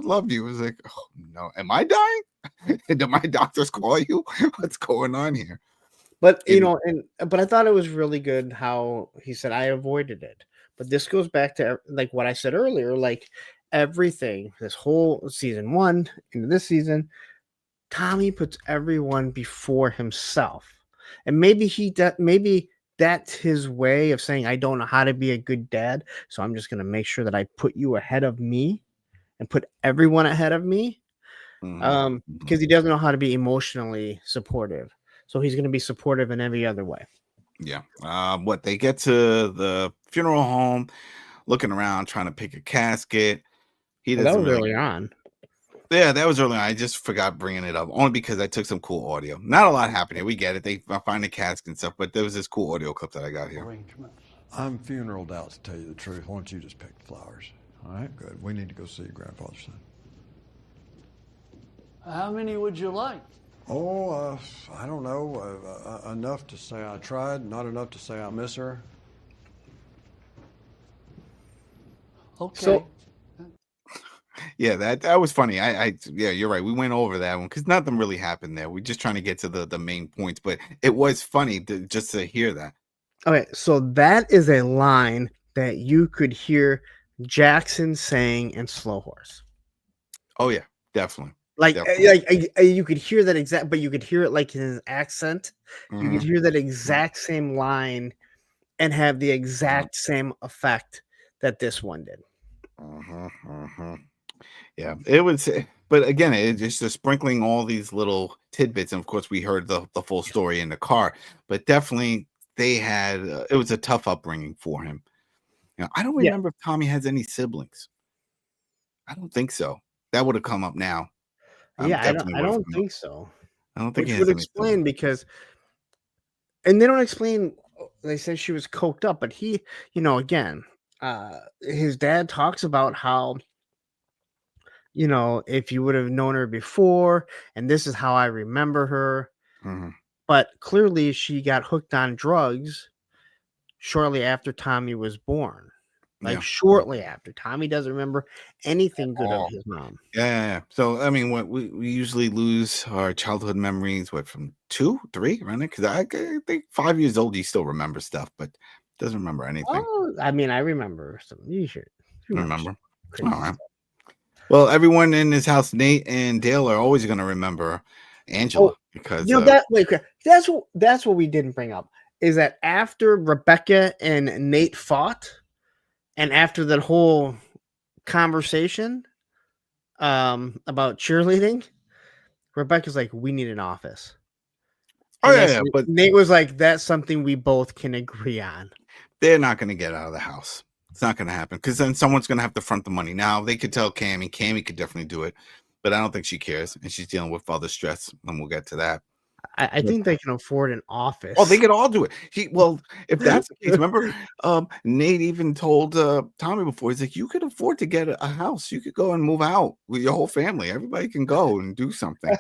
love you. I was like, "Oh no, am I dying? Did my doctors call you? What's going on here?" But but I thought it was really good how he said I avoided it. But this goes back to like what I said earlier, like everything, this whole season 1 into this season, Tommy puts everyone before himself. And maybe that's his way of saying I don't know how to be a good dad, so I'm just going to make sure that I put you ahead of me and put everyone ahead of me. Because he doesn't know how to be emotionally supportive. So he's going to be supportive in every other way. Yeah. They get to the funeral home, looking around, trying to pick a casket. He doesn't That was really. early on. Yeah, that was early on. I just forgot bringing it up only because I took some cool audio. Not a lot happened here. We get it. They find the casket and stuff, but there was this cool audio clip that I got here. I'm funeral doubts, to tell you the truth. Why don't you just pick the flowers? All right, good. We need to go see your grandfather's son. How many would you like? Oh, I don't know. Enough to say I tried, not enough to say I miss her. Okay. So, yeah, that was funny. Yeah, you're right. We went over that one because nothing really happened there. We're just trying to get to the main points, but it was funny just to hear that. okay, so that is a line that you could hear Jackson saying in Slow Horse. Oh yeah, definitely. You could hear that exact, but you could hear it like in his accent. You could hear that exact same line and have the exact same effect that this one did. Yeah, it was. But again, it's just sprinkling all these little tidbits, and of course, we heard the full story in the car. But definitely, they had. It was a tough upbringing for him. I don't remember if Tommy has any siblings. I don't think so. That would have come up now. Yeah, I don't think so. I don't think Which he would has any explain siblings. because, and they don't explain. They said she was coked up, but he, again, his dad talks about how, if you would have known her before, and this is how I remember her. But clearly, she got hooked on drugs shortly after Tommy was born. Shortly after. Tommy doesn't remember anything good of his mom. Yeah. So I mean, what we usually lose our childhood memories. From 2, 3, right? Because I think 5 years old, you still remember stuff, but doesn't remember anything. Oh, I mean, I remember some. You should remember. All right. Well, everyone in this house, Nate and Dale, are always going to remember Angela because that's what we didn't bring up is that after Rebecca and Nate fought. And after that whole conversation about cheerleading, Rebecca's like, we need an office. But Nate was like, that's something we both can agree on. They're not going to get out of the house. It's not going to happen because then someone's going to have to front the money. Now, they could tell Cammy. Cammy could definitely do it, but I don't think she cares. And she's dealing with other stress, and we'll get to that. I think they can afford an office. Oh, they could all do it. If that's the case, remember, Nate even told Tommy before, he's like, you could afford to get a house. You could go and move out with your whole family. Everybody can go and do something.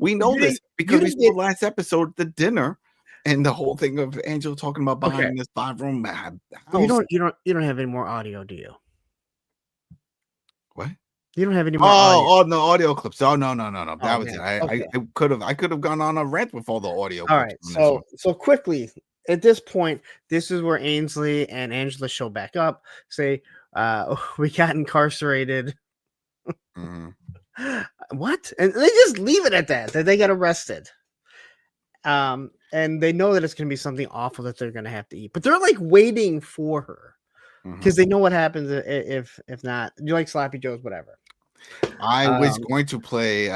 We know this because we saw last episode, the dinner, and the whole thing of Angela talking about buying this 5-room house. You don't have any more audio, do you? What? You don't have any more audio. Oh, no audio clips. Oh, no. That was it. I could have gone on a rant with all the audio. All right. So quickly, at this point, this is where Ainsley and Angela show back up, say, we got incarcerated. Mhm. What? And they just leave it at that they got arrested. And they know that it's going to be something awful that they're going to have to eat, but they're like waiting for her because they know what happens if not. You like sloppy joes, whatever. I was going to play.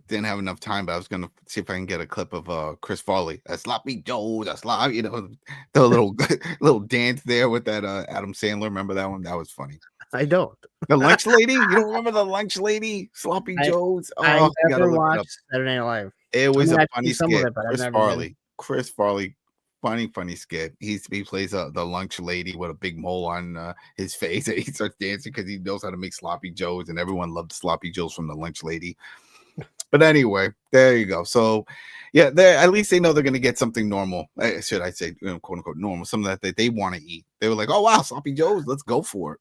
Didn't have enough time, but I was going to see if I can get a clip of Chris Farley. A sloppy Joe, the little little dance there with that Adam Sandler. Remember that one? That was funny. I don't. The lunch lady. You don't remember the lunch lady? Sloppy Joe's. Oh, I you gotta never look it up. watched Saturday Night Live. It was a I've funny seen some of skit. it, but I've Chris never Farley. Chris Farley. Funny skit. He plays the lunch lady with a big mole on his face, and he starts dancing because he knows how to make sloppy joes, and everyone loved sloppy joes from the lunch lady. But anyway, there you go. So, yeah, at least they know they're going to get something normal. Should I say, quote unquote, normal? Something that they want to eat. They were like, "Oh wow, sloppy joes, let's go for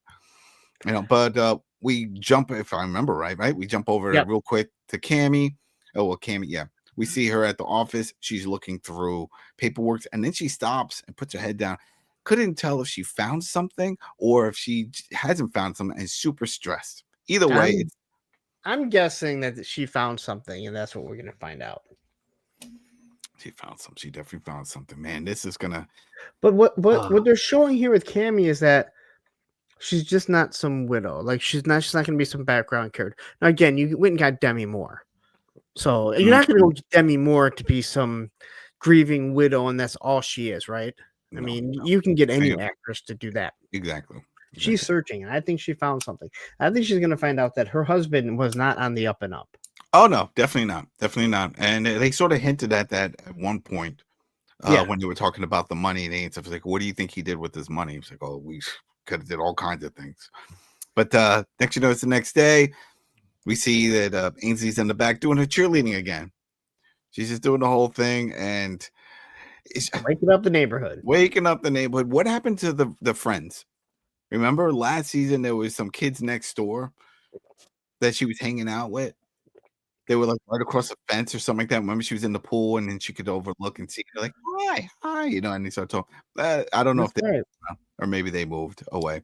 it." But we jump, if I remember right? We jump over real quick to Cammy. Oh well, Cammy, yeah. We see her at the office. She's looking through paperwork, and then she stops and puts her head down. Couldn't tell if she found something or if she hasn't found something and is super stressed. Either way, I'm guessing that she found something, and that's what we're going to find out. She found something. She definitely found something. Man, this is gonna. But what they're showing here with Cammy is that she's just not some widow. Like she's not going to be some background character. Now again, you went and got Demi Moore. So you're not going to go get Demi Moore to be some grieving widow, and that's all she is, right? I mean, you can get any actress to do that. Exactly. She's searching, and I think she found something. I think she's going to find out that her husband was not on the up and up. Oh no, definitely not. And they sort of hinted at that at one point when they were talking about the money, and they was like, "What do you think he did with his money?" He's like, "Oh, we could have did all kinds of things." But next, it's the next day. We see that Ainsley's in the back doing her cheerleading again. She's just doing the whole thing and waking up the neighborhood. What happened to the friends? Remember last season there was some kids next door that she was hanging out with. They were like right across the fence or something like that. Remember she was in the pool and then she could overlook and see. They're like, hi, and they start talking. I don't know if they or maybe they moved away.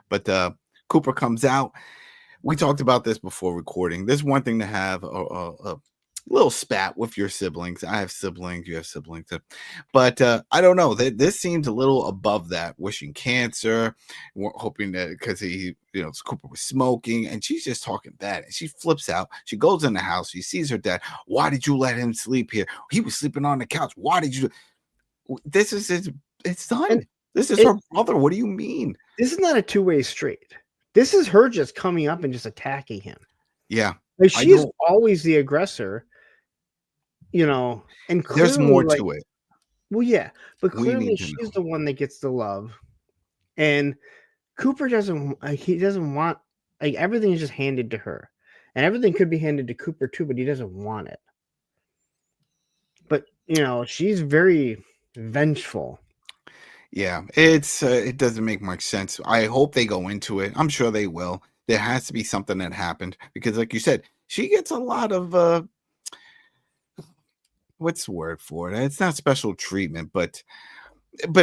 But Cooper comes out. We talked about this before recording. There's one thing to have a little spat with your siblings. I have siblings. You have siblings. But I don't know. This seems a little above that. Wishing cancer. Hoping that because Cooper was smoking. And she's just talking bad. And she flips out. She goes in the house. She sees her dad. Why did you let him sleep here? He was sleeping on the couch. Why did you? This is his son. This is her brother. What do you mean? This is not a two-way street. This is her just coming up and just attacking him. Yeah. Like she's always the aggressor, and clearly, there's more to it. Well, yeah, but clearly she's the one that gets the love. And Cooper doesn't want, everything is just handed to her. And everything could be handed to Cooper too, but he doesn't want it. But, she's very vengeful. Yeah, it doesn't make much sense. I hope they go into it. I'm sure they will. There has to be something that happened because, like you said, she gets a lot of what's the word for it? It's not special treatment, but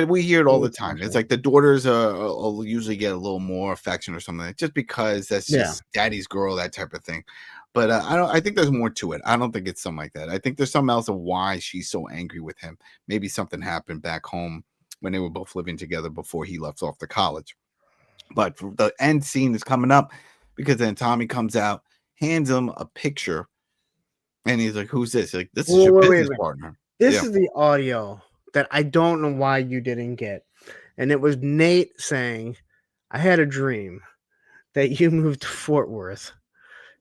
we hear it all the time. It's like the daughters will usually get a little more affection or something, just because that's just daddy's girl, that type of thing. But I think there's more to it. I don't think it's something like that. I think there's something else of why she's so angry with him. Maybe something happened back home when they were both living together before he left off to college. But the end scene is coming up because then Tommy comes out, hands him a picture, and he's like, "Who's this?" Like, "This is your business partner." This is the audio that I don't know why you didn't get. And it was Nate saying, "I had a dream that you moved to Fort Worth.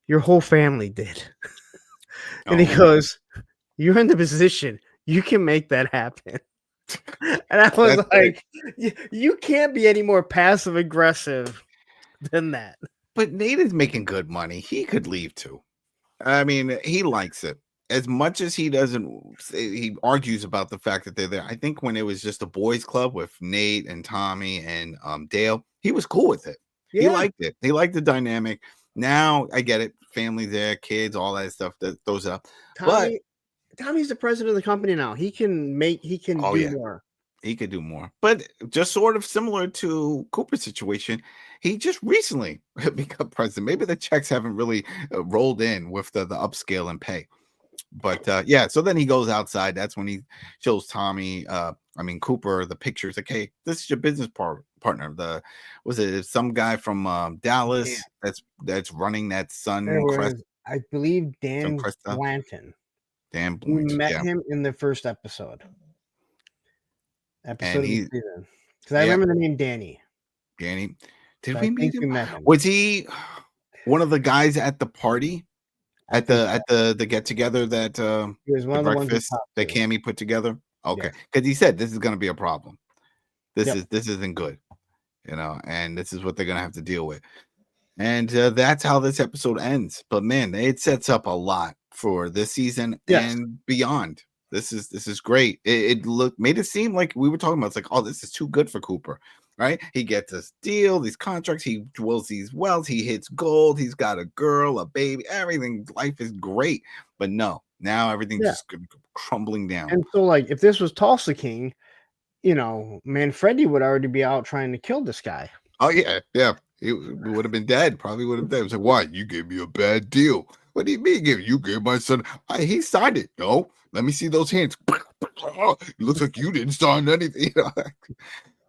Your whole family did." And he goes, "You're in the position. You can make that happen." And I was like, you can't be any more passive aggressive than that. But Nate is making good money. He could leave too. I mean, he likes it. As much as he argues about the fact that they're there. I think when it was just a boys club with Nate and Tommy and Dale, he was cool with it. Yeah. He liked it. He liked the dynamic. Now I get it. Family there, kids, all that stuff that throws up. Tommy's the president of the company now. He can do more. He could do more, but just sort of similar to Cooper's situation, he just recently become president. Maybe the checks haven't really rolled in with the upscale and pay. But yeah, so then he goes outside. That's when he shows Cooper the pictures. Like, hey, this is your business partner. Was it some guy from Dallas that's running that There Suncrest? was, I believe, Dan Suncresta? Blanton. Dan We Blanchard, met yeah. him in the first episode. And Of the he, season. Because I yeah, remember the name Danny. Danny. Did So we I meet think we him? met him. Was he one of the guys at the party? I think At the get together that he was one the of the ones we breakfast talked that to. Cammy put together? Okay, Yes. because he said this is going to be a problem. Yep. This isn't good, and this is what they're going to have to deal with. And that's how this episode ends. But man, it sets up a lot for this season Yes. and beyond. This is great. It made it seem like we were talking about. It's like, oh, this is too good for Cooper, right? He gets this deal, these contracts, he dwells these wells, he hits gold, he's got a girl, a baby, everything. Life is great, but no, now everything's just crumbling down. And so, like, if this was Tulsa King, Manfredi would already be out trying to kill this guy. Oh yeah. He would have been dead. Probably would have been dead. It was like, why? You gave me a bad deal. What do you mean? You gave my son? He signed it. No, let me see those hands. It looks like you didn't sign anything.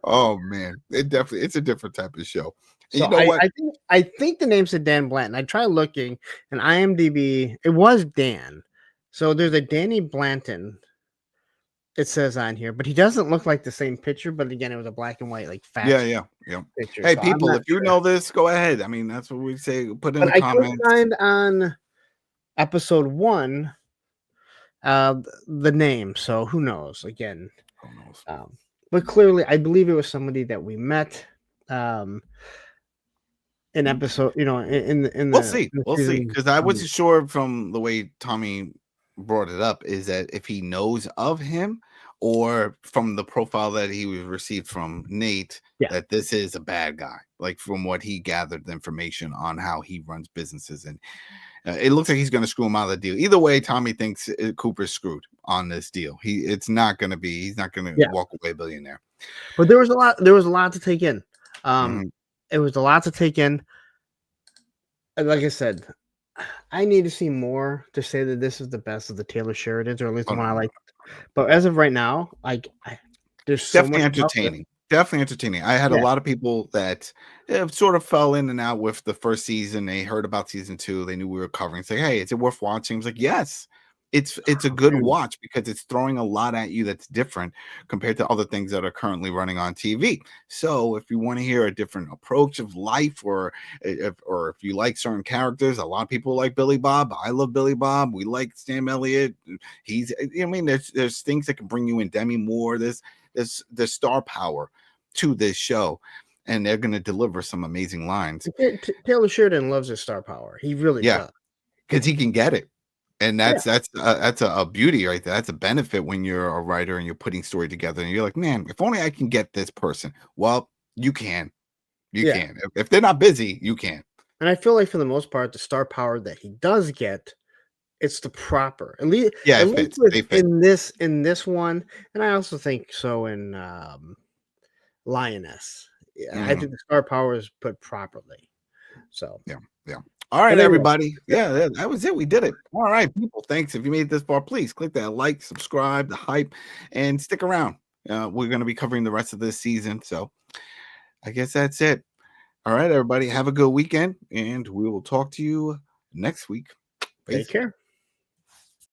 Oh man, it's a different type of show. So What? I think the name said Dan Blanton. I tried looking, and IMDb, it was Dan. So there's a Danny Blanton. It says on here, but he doesn't look like the same picture. But again, it was a black and white, like fax Yeah. picture. Hey, so people, I'm not if you sure. know this, go ahead. I mean, that's what we say. Put in But the I comments. could find on episode 1 the name. So who knows? Again, Who knows? but clearly, I believe it was somebody that we met. In episode, in the We'll see. We'll see. season. Because I wasn't sure from the way Tommy brought it up is that if he knows of him or from the profile that he received from Nate, that this is a bad guy. Like from what he gathered the information on how he runs businesses. And it looks like he's going to screw him out of the deal. Either way, Tommy thinks Cooper's screwed on this deal. He's not going to walk away billionaire. But there was a lot to take in. It was a lot to take in. And like I said, I need to see more to say that this is the best of the Taylor Sheridans, or at least the one I like. But as of right now, there's so definitely much entertaining. Definitely entertaining. I had a lot of people that sort of fell in and out with the first season. They heard about season 2. They knew we were covering. Say, hey, is it worth watching? I was like, yes. It's a good watch because it's throwing a lot at you that's different compared to other things that are currently running on TV. So if you want to hear a different approach of life, or if you like certain characters, a lot of people like Billy Bob. I love Billy Bob. We like Sam Elliott. There's things that can bring you in. Demi Moore. There's star power to this show, and they're going to deliver some amazing lines. Taylor Sheridan loves his star power. He really does, because he can get it. And that's a beauty right there. That's a benefit when you're a writer and you're putting story together and you're like, man, if only I can get this person. Well, you can. You can. If they're not busy, you can. And I feel like for the most part, the star power that he does get, it's the proper. At least, it fits. In this one, and I also think so in Lioness. I think the star power is put properly. So yeah. All right, everybody. Yeah, that was it. We did it. All right, people. Thanks. If you made it this far, please click that like, subscribe, the hype, and stick around. We're going to be covering the rest of this season. So I guess that's it. All right, everybody. Have a good weekend, and we will talk to you next week. Take care.